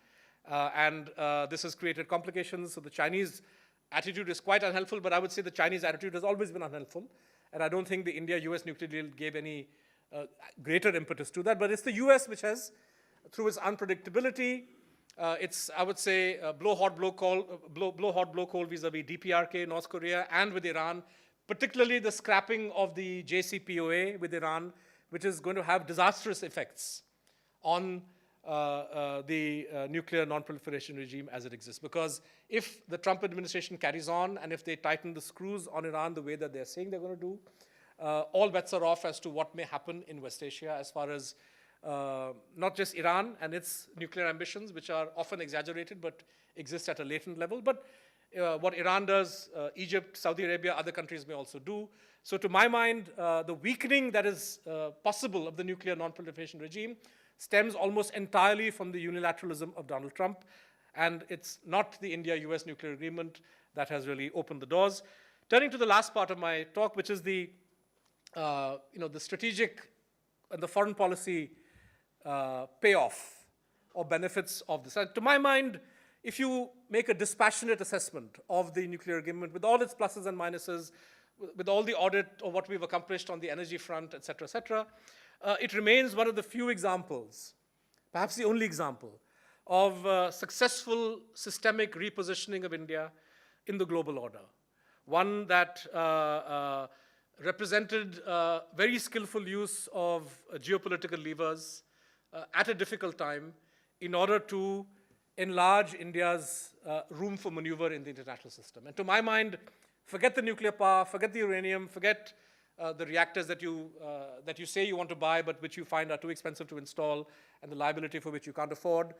This has created complications. So the Chinese attitude is quite unhelpful, but I would say the Chinese attitude has always been unhelpful. And I don't think the India-US nuclear deal gave any greater impetus to that. But it's the US which has, through its unpredictability, it's, I would say, blow hot, blow cold vis-a-vis DPRK, North Korea, and with Iran, particularly the scrapping of the JCPOA with Iran, which is going to have disastrous effects on the nuclear non-proliferation regime as it exists. Because if the Trump administration carries on and if they tighten the screws on Iran the way that they're saying they're going to do, all bets are off as to what may happen in West Asia as far as not just Iran and its nuclear ambitions, which are often exaggerated but exist at a latent level, but what Iran does, Egypt, Saudi Arabia, other countries may also do. So to my mind, the weakening that is possible of the nuclear non-proliferation regime stems almost entirely from the unilateralism of Donald Trump, and it's not the India-US nuclear agreement that has really opened the doors. Turning to the last part of my talk, which is the strategic and the foreign policy payoff or benefits of this. And to my mind, if you make a dispassionate assessment of the nuclear agreement with all its pluses and minuses, with all the audit of what we've accomplished on the energy front, et cetera, it remains one of the few examples, perhaps the only example, of successful systemic repositioning of India in the global order. One that represented very skillful use of geopolitical levers at a difficult time in order to enlarge India's room for maneuver in the international system. And to my mind, forget the nuclear power, forget the uranium, forget the reactors that you say you want to buy, but which you find are too expensive to install, and the liability for which you can't afford.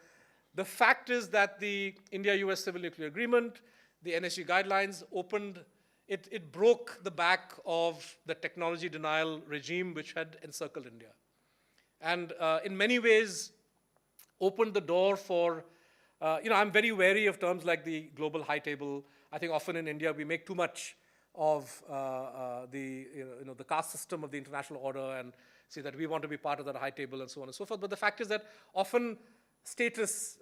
The fact is that the India-US Civil Nuclear Agreement, the NSG guidelines it broke the back of the technology denial regime which had encircled India. And in many ways, opened the door for, I'm very wary of terms like the global high table. I think often in India we make too much of the caste system of the international order and say that we want to be part of that high table and so on and so forth. But the fact is that often status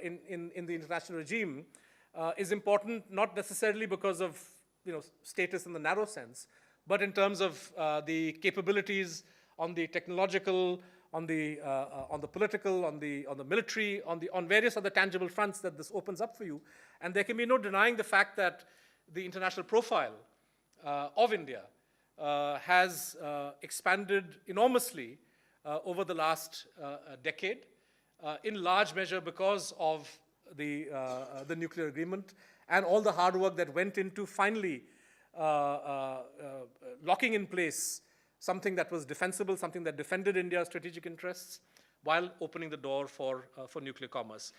in the international regime is important, not necessarily because of status in the narrow sense, but in terms of the capabilities on the technological, on the political, on the military, on various other tangible fronts that this opens up for you. And there can be no denying the fact that the international profile of India has expanded enormously over the last decade, in large measure because of the nuclear agreement and all the hard work that went into finally locking in place something that was defensible, something that defended India's strategic interests, while opening the door for nuclear commerce.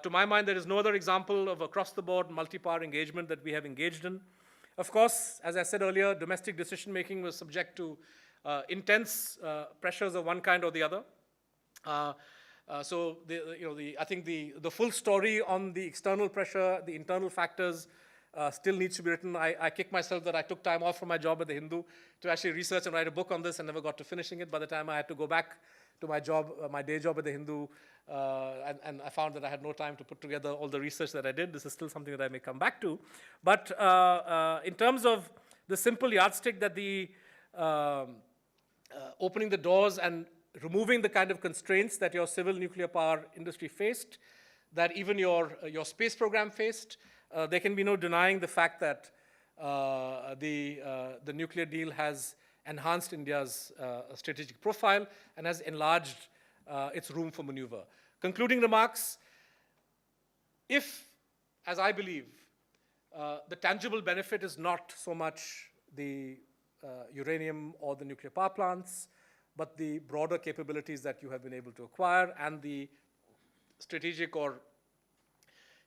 To my mind, there is no other example of across-the-board multi-power engagement that we have engaged in. Of course, as I said earlier, domestic decision-making was subject to intense pressures of one kind or the other. So I think the full story on the external pressure, the internal factors, still needs to be written. I kick myself that I took time off from my job at the Hindu to actually research and write a book on this and never got to finishing it. By the time I had to go back to my job, my day job at the Hindu, and I found that I had no time to put together all the research that I did. This is still something that I may come back to. But in terms of the simple yardstick that the opening the doors and removing the kind of constraints that your civil nuclear power industry faced, that even your space program faced, there can be no denying the fact that the nuclear deal has enhanced India's strategic profile and has enlarged its room for maneuver. Concluding remarks, if, as I believe, the tangible benefit is not so much the uranium or the nuclear power plants, but the broader capabilities that you have been able to acquire and the strategic, or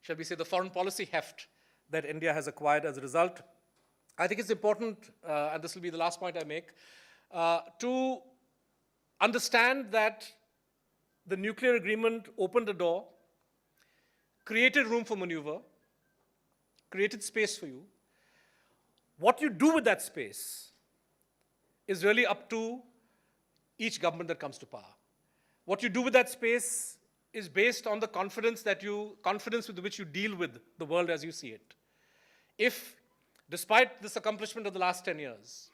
shall we say the foreign policy heft that India has acquired as a result, I think it's important, and this will be the last point I make, to understand that the nuclear agreement opened a door, created room for maneuver, created space for you. What you do with that space is really up to each government that comes to power. What you do with that space is based on the confidence with which you deal with the world as you see it. If, despite this accomplishment of the last 10 years,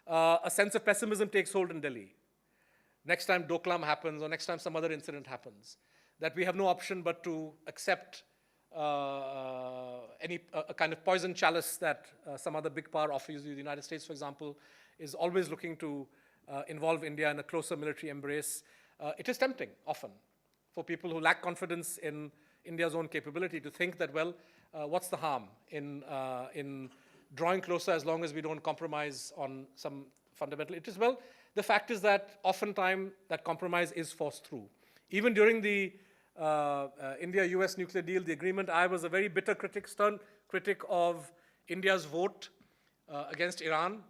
a sense of pessimism takes hold in Delhi, next time Doklam happens or next time some other incident happens, that we have no option but to accept a kind of poison chalice that some other big power offers you. The United States, for example, is always looking to involve India in a closer military embrace. It is tempting, often, for people who lack confidence in India's own capability to think that, well, what's the harm in drawing closer as long as we don't compromise on some fundamental interests? Well, the fact is that oftentimes that compromise is forced through. Even during the India-US nuclear deal, the agreement, I was a very bitter critic, stern critic of India's vote against Iran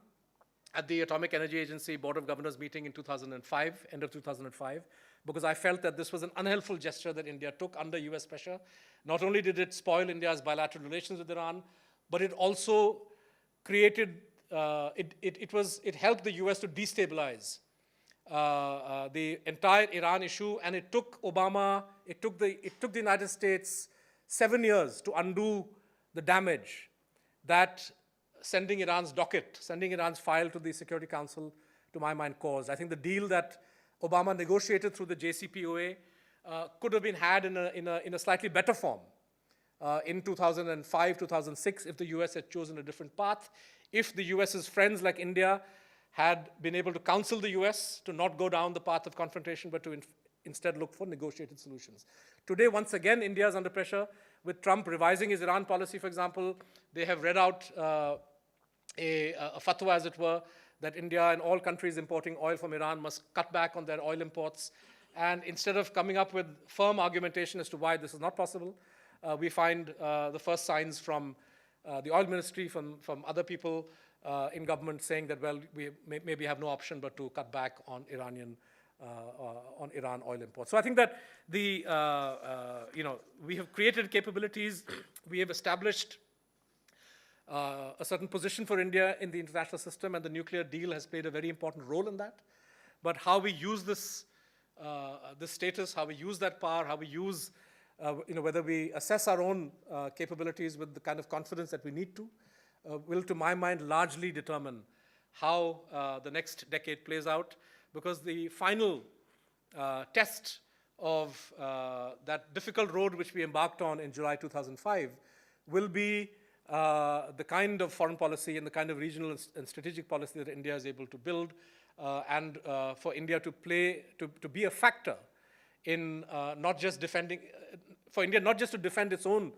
at the Atomic Energy Agency Board of Governors meeting in 2005, end of 2005, because I felt that this was an unhelpful gesture that India took under US pressure. Not only did it spoil India's bilateral relations with Iran, but it also created, it helped the US to destabilize the entire Iran issue, and it took Obama, it took the United States 7 years to undo the damage that sending Iran's docket, sending Iran's file to the Security Council, to my mind, caused. I think the deal that Obama negotiated through the JCPOA could have been had in a slightly better form in 2005, 2006, if the US had chosen a different path, if the US's friends like India had been able to counsel the US to not go down the path of confrontation, but to instead look for negotiated solutions. Today, once again, India is under pressure. With Trump revising his Iran policy, for example, they have read out a fatwa, as it were, that India and all countries importing oil from Iran must cut back on their oil imports. And instead of coming up with firm argumentation as to why this is not possible, we find the first signs from the oil ministry, from other people in government saying that, well, we maybe have no option but to cut back on Iran oil imports. So I think that we have created capabilities, we have established a certain position for India in the international system, and the nuclear deal has played a very important role in that. But how we use this status, how we use that power, how we use, whether we assess our own capabilities with the kind of confidence that we need to, will, to my mind, largely determine how the next decade plays out, because the final test of that difficult road which we embarked on in July 2005 will be the kind of foreign policy and the kind of regional and strategic policy that India is able to build, and for India to be a factor in not just defending, for India not just to defend its own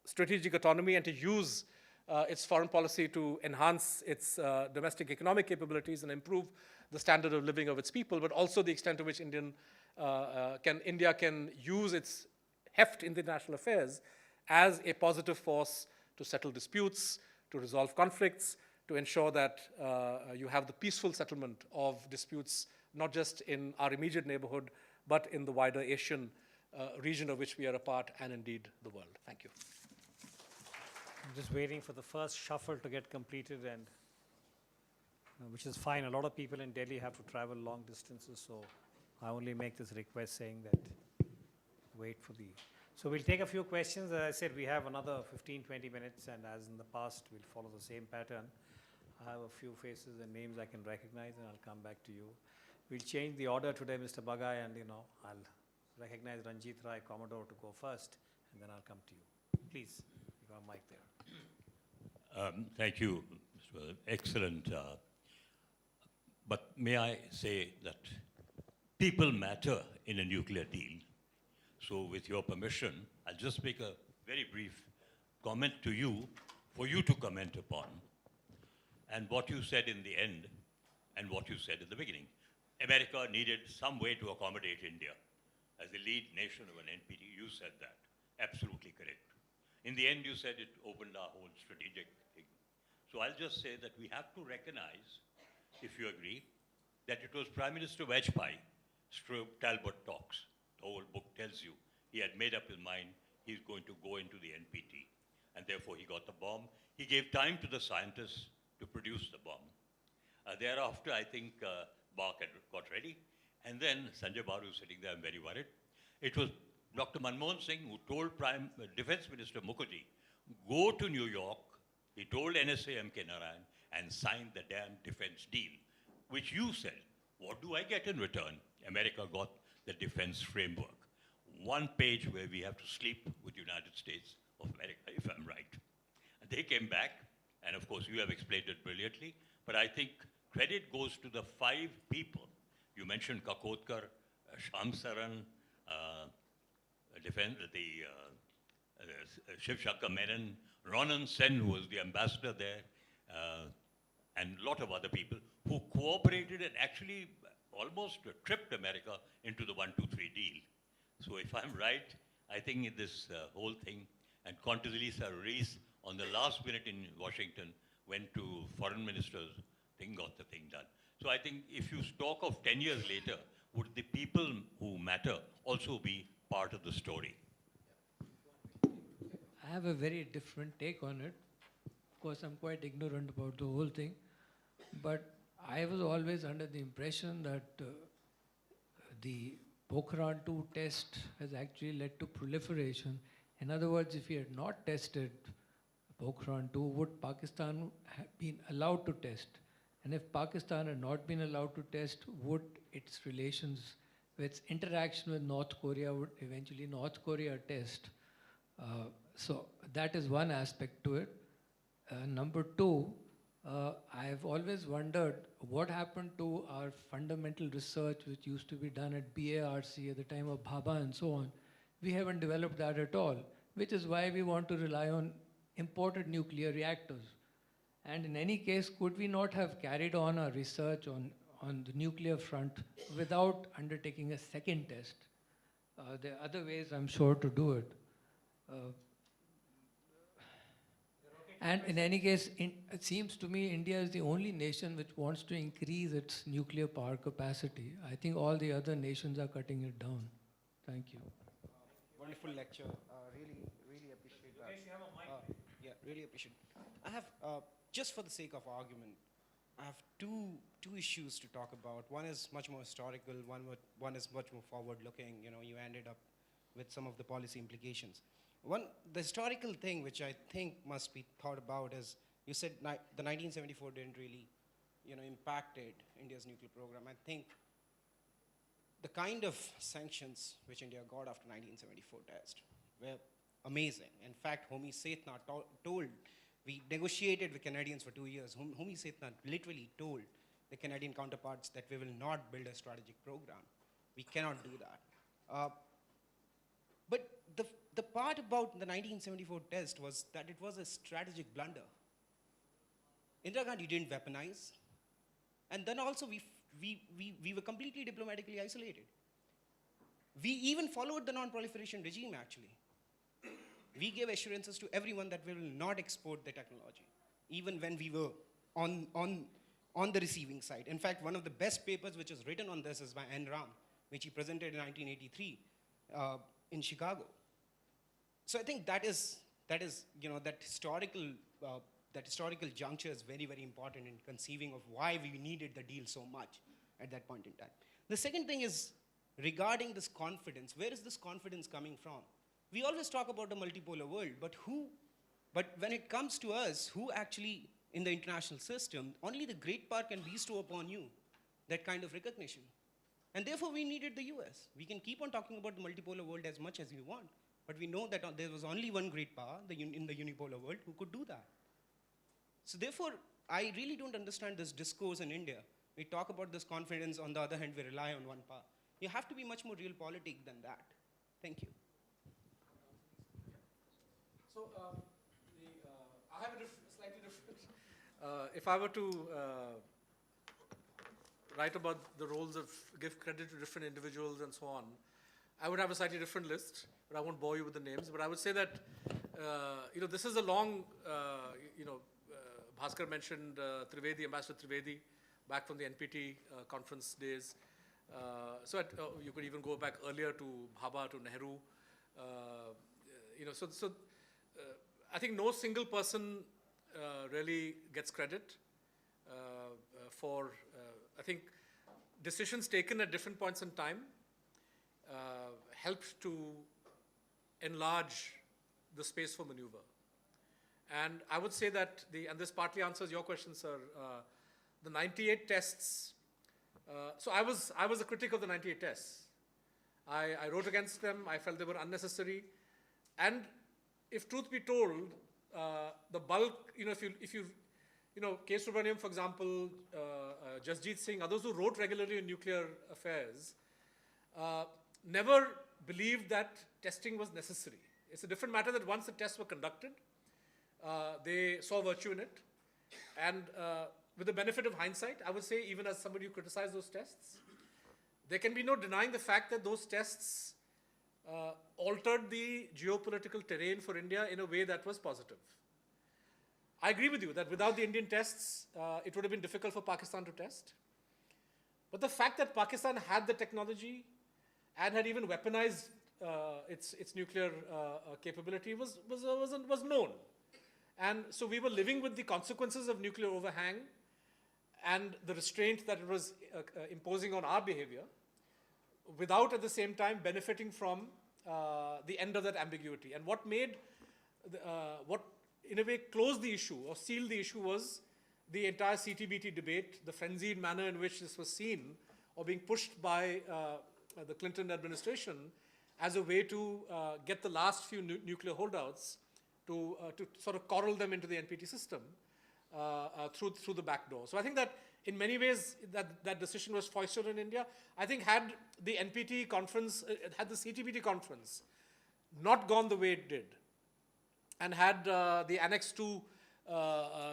strategic autonomy and to use its foreign policy to enhance its domestic economic capabilities and improve the standard of living of its people, but also the extent to which India can use its heft in the international affairs as a positive force to settle disputes, to resolve conflicts, to ensure that you have the peaceful settlement of disputes, not just in our immediate neighborhood, but in the wider Asian region of which we are a part, and indeed the world. Thank you. I'm just waiting for the first shuffle to get completed, and which is fine. A lot of people in Delhi have to travel long distances, so I only make this request saying that wait for the... So we'll take a few questions. As I said, we have another 15, 20 minutes, and as in the past, we'll follow the same pattern. I have a few faces and names I can recognize, and I'll come back to you. We'll change the order today, Mr. Bagai, and I'll recognize Ranjit Rai, Commodore, to go first, and then I'll come to you. Please, you have a mic there. Thank you, Mr. Excellent. But may I say that people matter in a nuclear deal. So with your permission, I'll just make a very brief comment to you, for you to comment upon, and what you said in the end, and what you said in the beginning. America needed some way to accommodate India. As the lead nation of an NPT, you said that. Absolutely correct. In the end, you said it opened our whole strategic thing. So I'll just say that we have to recognize, if you agree, that it was Prime Minister Vajpayee, Talbot talks. The whole book tells you he had made up his mind he's going to go into the NPT, and therefore he got the bomb. He gave time to the scientists to produce the bomb. Thereafter, I think Bach had got ready, and then Sanjay Baru sitting there, I'm very worried. It was Dr. Manmohan Singh who told Defense Minister Mukherjee, go to New York. He told NSA M.K. Narayan and signed the damn defense deal, which you said, what do I get in return? America got the defense framework. One page where we have to sleep with the United States of America, if I'm right. And they came back, and of course you have explained it brilliantly, but I think credit goes to the 5 people. You mentioned Kakotkar, Sham Saran, Shiv Shankar Menon, Ronan Sen, who was the ambassador there, and a lot of other people who cooperated and actually almost tripped America into the 1-2-3 deal. So if I'm right, I think in this whole thing, and Condoleezza Rice on the last minute in Washington went to foreign ministers, got the thing done. So I think if you talk of 10 years later, would the people who matter also be part of the story? I have a very different take on it. Of course, I'm quite ignorant about the whole thing. But I was always under the impression that the Pokhran 2 test has actually led to proliferation. In other words, if we had not tested Pokhran 2, would Pakistan have been allowed to test? And if Pakistan had not been allowed to test, would its relations, its interaction with North Korea, would eventually North Korea test? So that is one aspect to it. Number two, I've always wondered what happened to our fundamental research which used to be done at BARC at the time of Bhabha and so on. We haven't developed that at all, which is why we want to rely on imported nuclear reactors. And in any case, could we not have carried on our research on the nuclear front without undertaking a second test? There are other ways, I'm sure, to do it. And in any case, it seems to me India is the only nation which wants to increase its nuclear power capacity. I think all the other nations are cutting it down. Thank you. Wonderful lecture. Really appreciate that. Yeah, really appreciate it. I have, just for the sake of argument, I have two issues to talk about. One is much more historical, one is much more forward-looking. You know, you ended up with some of the policy implications. The historical thing which I think must be thought about is, you said the 1974 didn't really, impacted India's nuclear program. I think the kind of sanctions which India got after 1974 test were amazing. In fact, Homi Setna told, we negotiated with Canadians for 2 years. Homi Setna literally told the Canadian counterparts that we will not build a strategic program. We cannot do that. But the part about the 1974 test was that it was a strategic blunder. Indira Gandhi didn't weaponize. And then also we were completely diplomatically isolated. We even followed the non-proliferation regime, actually. We gave assurances to everyone that we will not export the technology, even when we were on the receiving side. In fact, one of the best papers which is written on this is by N. Ram, which he presented in 1983 in Chicago. So I think that historical juncture is very, very important in conceiving of why we needed the deal so much at that point in time. The second thing is regarding this confidence. Where is this confidence coming from? We always talk about the multipolar world, but when it comes to us, who actually in the international system, only the great power can bestow upon you that kind of recognition. And therefore we needed the US. We can keep on talking about the multipolar world as much as we want, but we know that there was only one great power in the unipolar world who could do that. So therefore, I really don't understand this discourse in India. We talk about this confidence, on the other hand, we rely on one power. You have to be much more realpolitik than that. Thank you. So I have a slightly different, if I were to write about the roles of, give credit to different individuals and so on, I would have a slightly different list, but I won't bore you with the names. But I would say that, this is a long, Bhaskar mentioned Trivedi, Ambassador Trivedi, back from the NPT conference days. You could even go back earlier to Bhabha, to Nehru. I think no single person really gets credit for, I think, decisions taken at different points in time helped to enlarge the space for maneuver. And I would say that, and this partly answers your question, sir, the 98 tests, so I was a critic of the 98 tests. I wrote against them. I felt they were unnecessary. And if truth be told, the bulk, if you K. Subramaniam, for example, Jasjit Singh, others who wrote regularly on nuclear affairs, never believed that testing was necessary. It's a different matter that once the tests were conducted, they saw virtue in it. And with the benefit of hindsight, I would say, even as somebody who criticized those tests, there can be no denying the fact that those tests altered the geopolitical terrain for India in a way that was positive. I agree with you that without the Indian tests, it would have been difficult for Pakistan to test. But the fact that Pakistan had the technology and had even weaponized its nuclear capability was known. And so we were living with the consequences of nuclear overhang and the restraint that it was imposing on our behavior. without at the same time benefiting from the end of that ambiguity. And what made, what in a way closed the issue or sealed the issue was the entire CTBT debate, the frenzied manner in which this was seen or being pushed by the Clinton administration as a way to get the last few nuclear holdouts to sort of coddle them into the NPT system through the back door. So I think that in many ways that decision was foisted in India. I think had the NPT conference, had the CTBT conference not gone the way it did, and had the Annex 2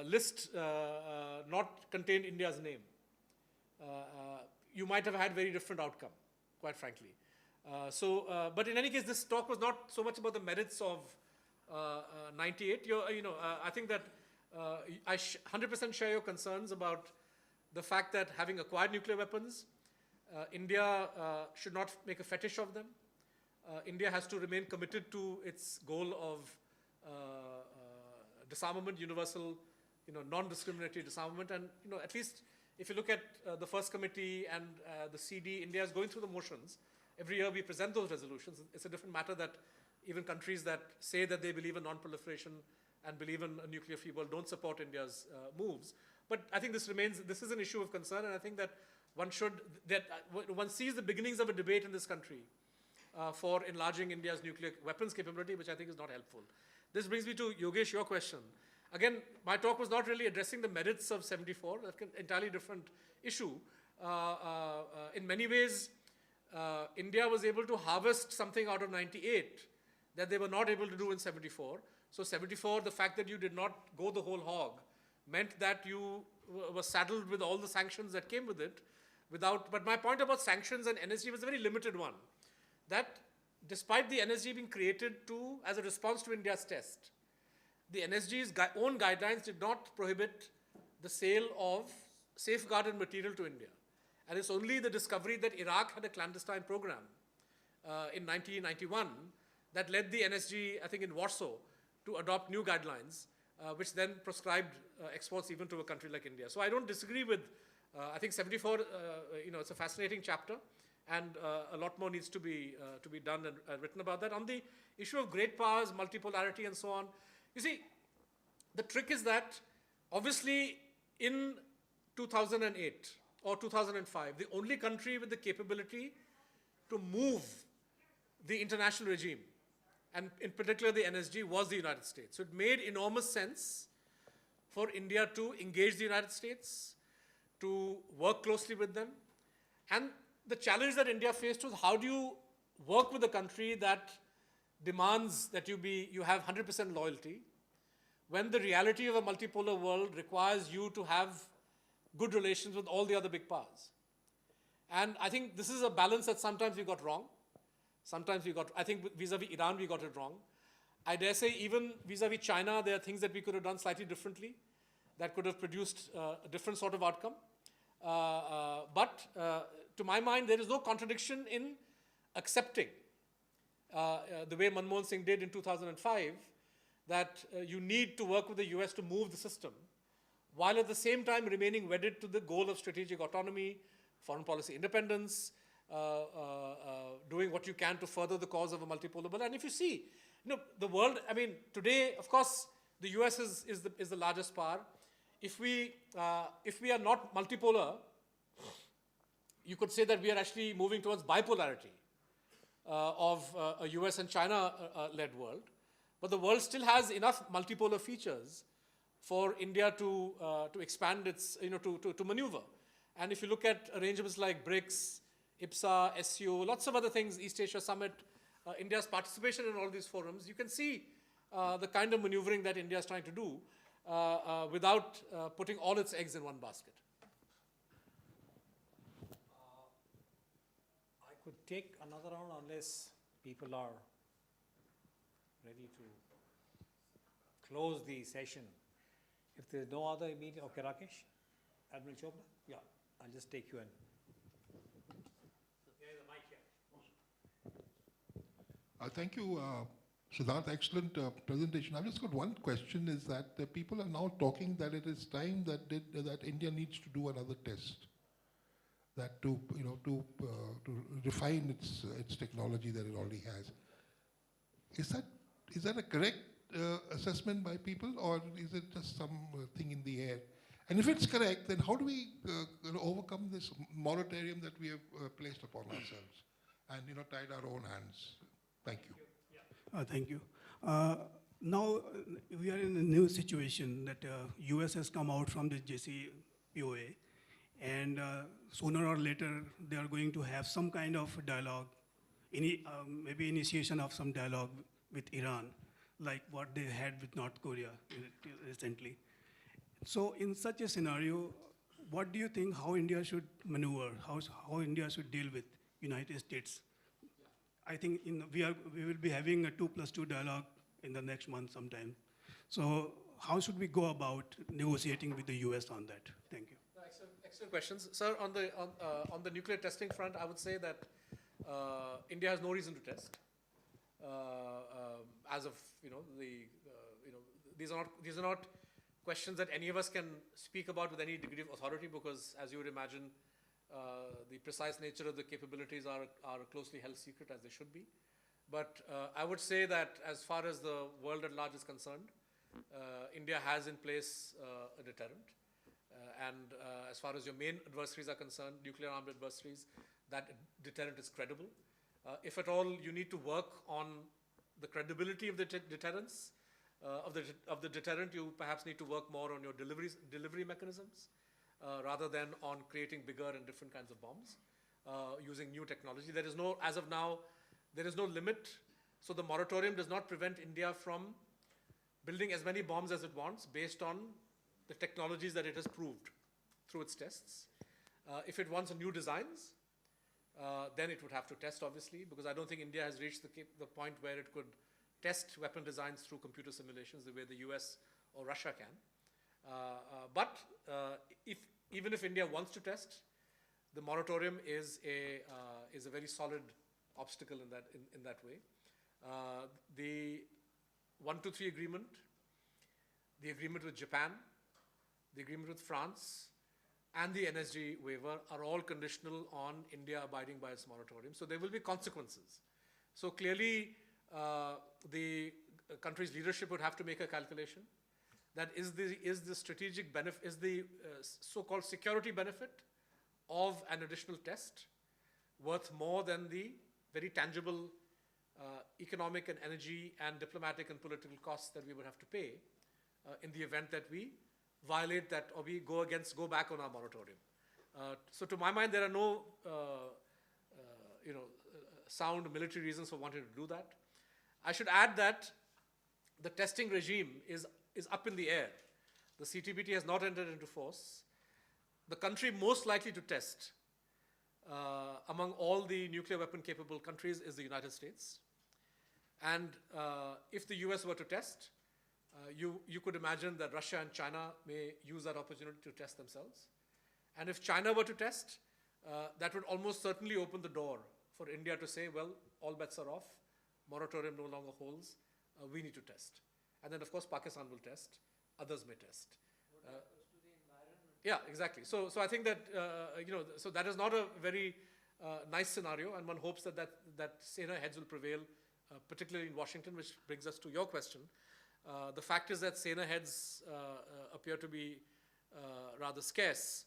list not contained India's name, you might have had very different outcome, quite frankly. But in any case, this talk was not so much about the merits of 98. I think that I 100% share your concerns about the fact that having acquired nuclear weapons, India should not make a fetish of them. India has to remain committed to its goal of disarmament, universal, non-discriminatory disarmament. And at least if you look at the first committee and the CD, India is going through the motions. Every year we present those resolutions. It's a different matter that even countries that say that they believe in non-proliferation and believe in a nuclear-free world don't support India's moves. But I think this is an issue of concern, and I think that one sees the beginnings of a debate in this country for enlarging India's nuclear weapons capability, which I think is not helpful. This brings me to, Yogesh, your question. Again, my talk was not really addressing the merits of 74. That's an entirely different issue. In many ways, India was able to harvest something out of 98 that they were not able to do in 74. So 74, the fact that you did not go the whole hog meant that you were saddled with all the sanctions that came with it. But my point about sanctions and NSG was a very limited one. That despite the NSG being created as a response to India's test, the NSG's own guidelines did not prohibit the sale of safeguarded material to India. And it's only the discovery that Iraq had a clandestine program in 1991 that led the NSG, I think in Warsaw, to adopt new guidelines, which then prescribed exports even to a country like India. So I don't disagree with, I think 74, it's a fascinating chapter, and a lot more needs to be done and written about that. On the issue of great powers, multipolarity, and so on, you see, the trick is that obviously in 2008 or 2005, the only country with the capability to move the international regime, and in particular the NSG, was the United States. So it made enormous sense for India to engage the United States, to work closely with them. And the challenge that India faced was, how do you work with a country that demands that you have 100% loyalty, when the reality of a multipolar world requires you to have good relations with all the other big powers. And I think this is a balance that sometimes we got wrong. Sometimes I think vis-a-vis Iran, we got it wrong. I dare say even vis-a-vis China, there are things that we could have done slightly differently that could have produced a different sort of outcome. But to my mind, there is no contradiction in accepting the way Manmohan Singh did in 2005, that you need to work with the US to move the system, while at the same time remaining wedded to the goal of strategic autonomy, foreign policy independence, doing what you can to further the cause of a multipolar world. And if you see, the world, today, of course, the US is the largest power. If we are not multipolar, you could say that we are actually moving towards bipolarity of a US and China-led world. But the world still has enough multipolar features for India to expand its, to maneuver. And if you look at arrangements like BRICS, IPSA, SCO, lots of other things, East Asia Summit, India's participation in all these forums, you can see the kind of maneuvering that India is trying to do without putting all its eggs in one basket. I could take another round unless people are ready to close the session. If there's no other immediate, okay, Rakesh? Admiral Chopra? Yeah, I'll just take you in. There's a mic here. Thank you, Siddharth. Excellent presentation. I've just got one question, is that the people are now talking that it is time that India needs to do another test. that to refine its technology that it already has. Is that a correct assessment by people, or is it just some thing in the air? And if it's correct, then how do we overcome this moratorium that we have placed upon ourselves and tied our own hands? Thank you. Thank you. Now we are in a new situation that US has come out from the JCPOA, and sooner or later they are going to have some kind of dialogue, maybe initiation of some dialogue with Iran, like what they had with North Korea recently. So in such a scenario, what do you think how India should maneuver, how India should deal with United States? I think we will be having a 2+2 dialogue in the next month sometime. So how should we go about negotiating with the US on that? Thank you. Excellent questions. Sir, on the nuclear testing front, I would say that India has no reason to test. As of, these are not questions that any of us can speak about with any degree of authority, because as you would imagine, the precise nature of the capabilities are a closely held secret, as they should be. But I would say that as far as the world at large is concerned, India has in place a deterrent. And as far as your main adversaries are concerned, nuclear armed adversaries, that deterrent is credible. If at all you need to work on the credibility of the deterrence, of the deterrent, you perhaps need to work more on your delivery mechanisms, rather than on creating bigger and different kinds of bombs, using new technology. There is no, as of now, there is no limit. So the moratorium does not prevent India from building as many bombs as it wants based on the technologies that it has proved through its tests. If it wants new designs, then it would have to test, obviously, because I don't think India has reached the point where it could test weapon designs through computer simulations the way the US or Russia can. But even if India wants to test, the moratorium is a very solid obstacle in that way. The 123 agreement, the agreement with Japan, the agreement with France, and the NSG waiver are all conditional on India abiding by its moratorium. So there will be consequences. So clearly, the country's leadership would have to make a calculation. That is the strategic benefit, is the so-called security benefit of an additional test worth more than the very tangible economic and energy and diplomatic and political costs that we would have to pay in the event that we violate that or we go back on our moratorium. So to my mind, there are no sound military reasons for wanting to do that. I should add that the testing regime is up in the air. The CTBT has not entered into force. The country most likely to test among all the nuclear weapon capable countries is the United States. And if the US were to test, you could imagine that Russia and China may use that opportunity to test themselves. And if China were to test, that would almost certainly open the door for India to say, well, all bets are off, moratorium no longer holds, we need to test. And then, of course, Pakistan will test, others may test. What happens to the environment? Yeah, exactly. So I think that, so that is not a very nice scenario, and one hopes that saner heads will prevail, particularly in Washington, which brings us to your question. The fact is that saner heads appear to be rather scarce,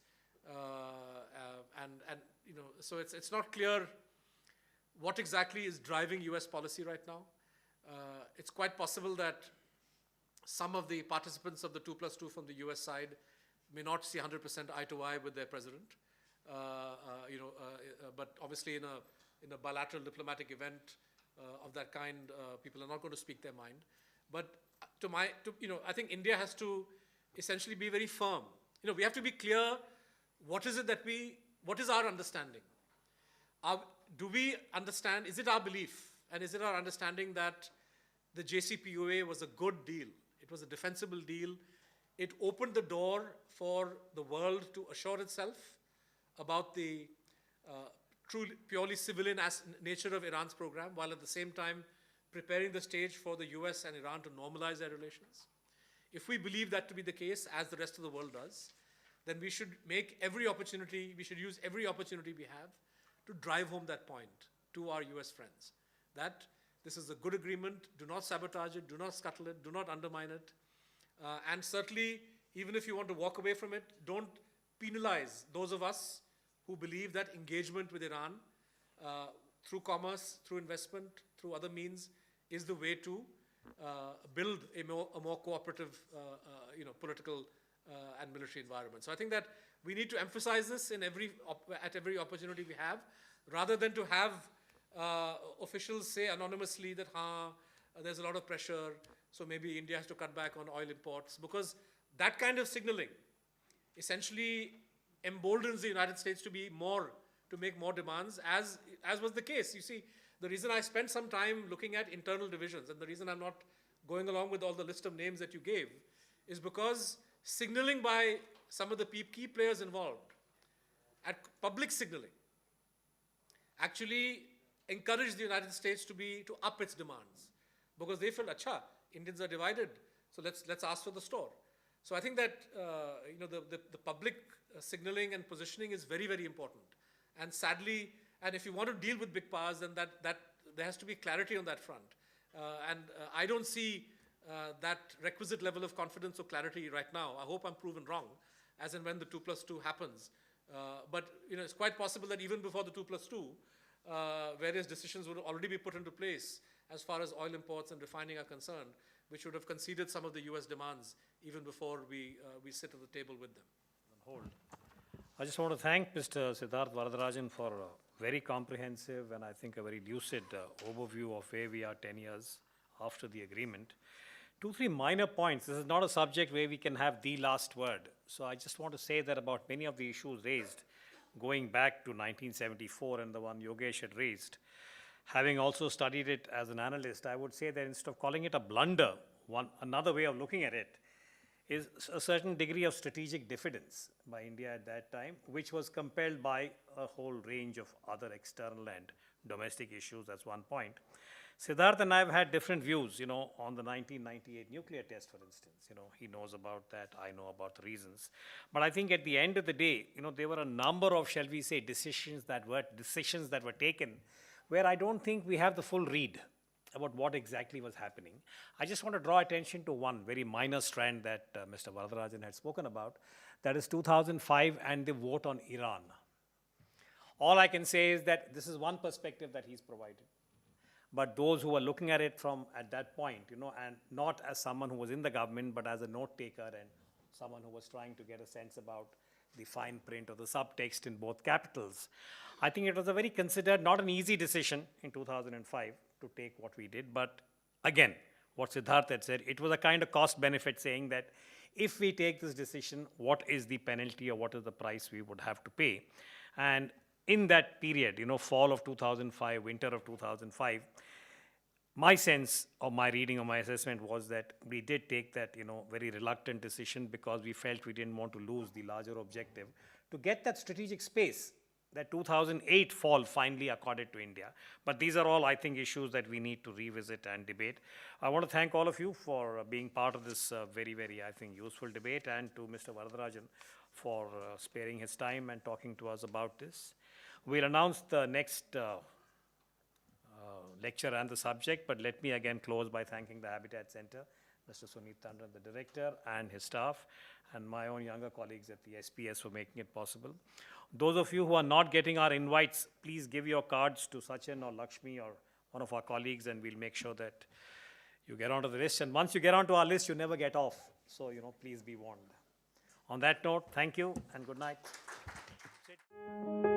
so it's not clear what exactly is driving US policy right now. It's quite possible that some of the participants of the 2+2 from the US side may not see 100% eye to eye with their president, but obviously in a bilateral diplomatic event of that kind, people are not going to speak their mind. But I think India has to essentially be very firm. We have to be clear. What is our understanding? Do we understand? Is it our belief and is it our understanding that the JCPOA was a good deal? It was a defensible deal. It opened the door for the world to assure itself about the purely civilian nature of Iran's program, while at the same time preparing the stage for the US and Iran to normalize their relations. If we believe that to be the case, as the rest of the world does, then we should make every opportunity, we should use every opportunity we have to drive home that point to our US friends, that this is a good agreement, do not sabotage it, do not scuttle it, do not undermine it, and certainly, even if you want to walk away from it, don't penalize those of us who believe that engagement with Iran through commerce, through investment, through other means, is the way to build a more cooperative political and military environment. So I think that we need to emphasize this at every opportunity we have, rather than to have officials say anonymously that there's a lot of pressure, so maybe India has to cut back on oil imports, because that kind of signaling essentially emboldens the United States to make more demands, as was the case. You see, the reason I spent some time looking at internal divisions, and the reason I'm not going along with all the list of names that you gave, is because signaling by some of the key players involved, at public signaling, actually encouraged the United States to up its demands, because they felt, Indians are divided, so let's ask for the store. So I think that the public signaling and positioning is very, very important. And sadly, and if you want to deal with big powers, then that there has to be clarity on that front. I don't see that requisite level of confidence or clarity right now. I hope I'm proven wrong, as and when the 2+2 happens. But it's quite possible that even before the 2+2, various decisions would already be put into place as far as oil imports and refining are concerned, which would have conceded some of the US demands even before we sit at the table with them. Hold. I just want to thank Mr. Siddharth Varadarajan for a very comprehensive and I think a very lucid overview of where we are 10 years after the agreement. 2-3 minor points. This is not a subject where we can have the last word. So I just want to say that about many of the issues raised, going back to 1974 and the one Yogesh had raised, having also studied it as an analyst, I would say that instead of calling it a blunder, another way of looking at it is a certain degree of strategic diffidence by India at that time, which was compelled by a whole range of other external and domestic issues. That's one point. Siddharth and I have had different views, on the 1998 nuclear test, for instance. He knows about that, I know about the reasons. But I think at the end of the day, there were a number of, shall we say, decisions that were taken where I don't think we have the full read about what exactly was happening. I just want to draw attention to one very minor strand that Mr. Varadarajan had spoken about, that is 2005 and the vote on Iran. All I can say is that this is one perspective that he's provided. But those who are looking at it from at that point, and not as someone who was in the government, but as a note taker and someone who was trying to get a sense about the fine print or the subtext in both capitals, I think it was a very considered, not an easy decision in 2005 to take what we did. But again, what Siddharth had said, it was a kind of cost-benefit, saying that if we take this decision, what is the penalty or what is the price we would have to pay? And in that period, fall of 2005, winter of 2005, my sense or my reading or my assessment was that we did take that, very reluctant decision because we felt we didn't want to lose the larger objective to get that strategic space that 2008 fall finally accorded to India. But these are all, I think, issues that we need to revisit and debate. I want to thank all of you for being part of this very, very, I think, useful debate, and to Mr. Varadarajan for sparing his time and talking to us about this. We'll announce the next lecture and the subject, but let me again close by thanking the Habitat Center, Mr. Sunit Tandon, the director, and his staff, and my own younger colleagues at the SPS for making it possible. Those of you who are not getting our invites, please give your cards to Sachin or Lakshmi or one of our colleagues, and we'll make sure that you get onto the list. And once you get onto our list, you never get off. So, please be warned. On that note, thank you and good night. Sit.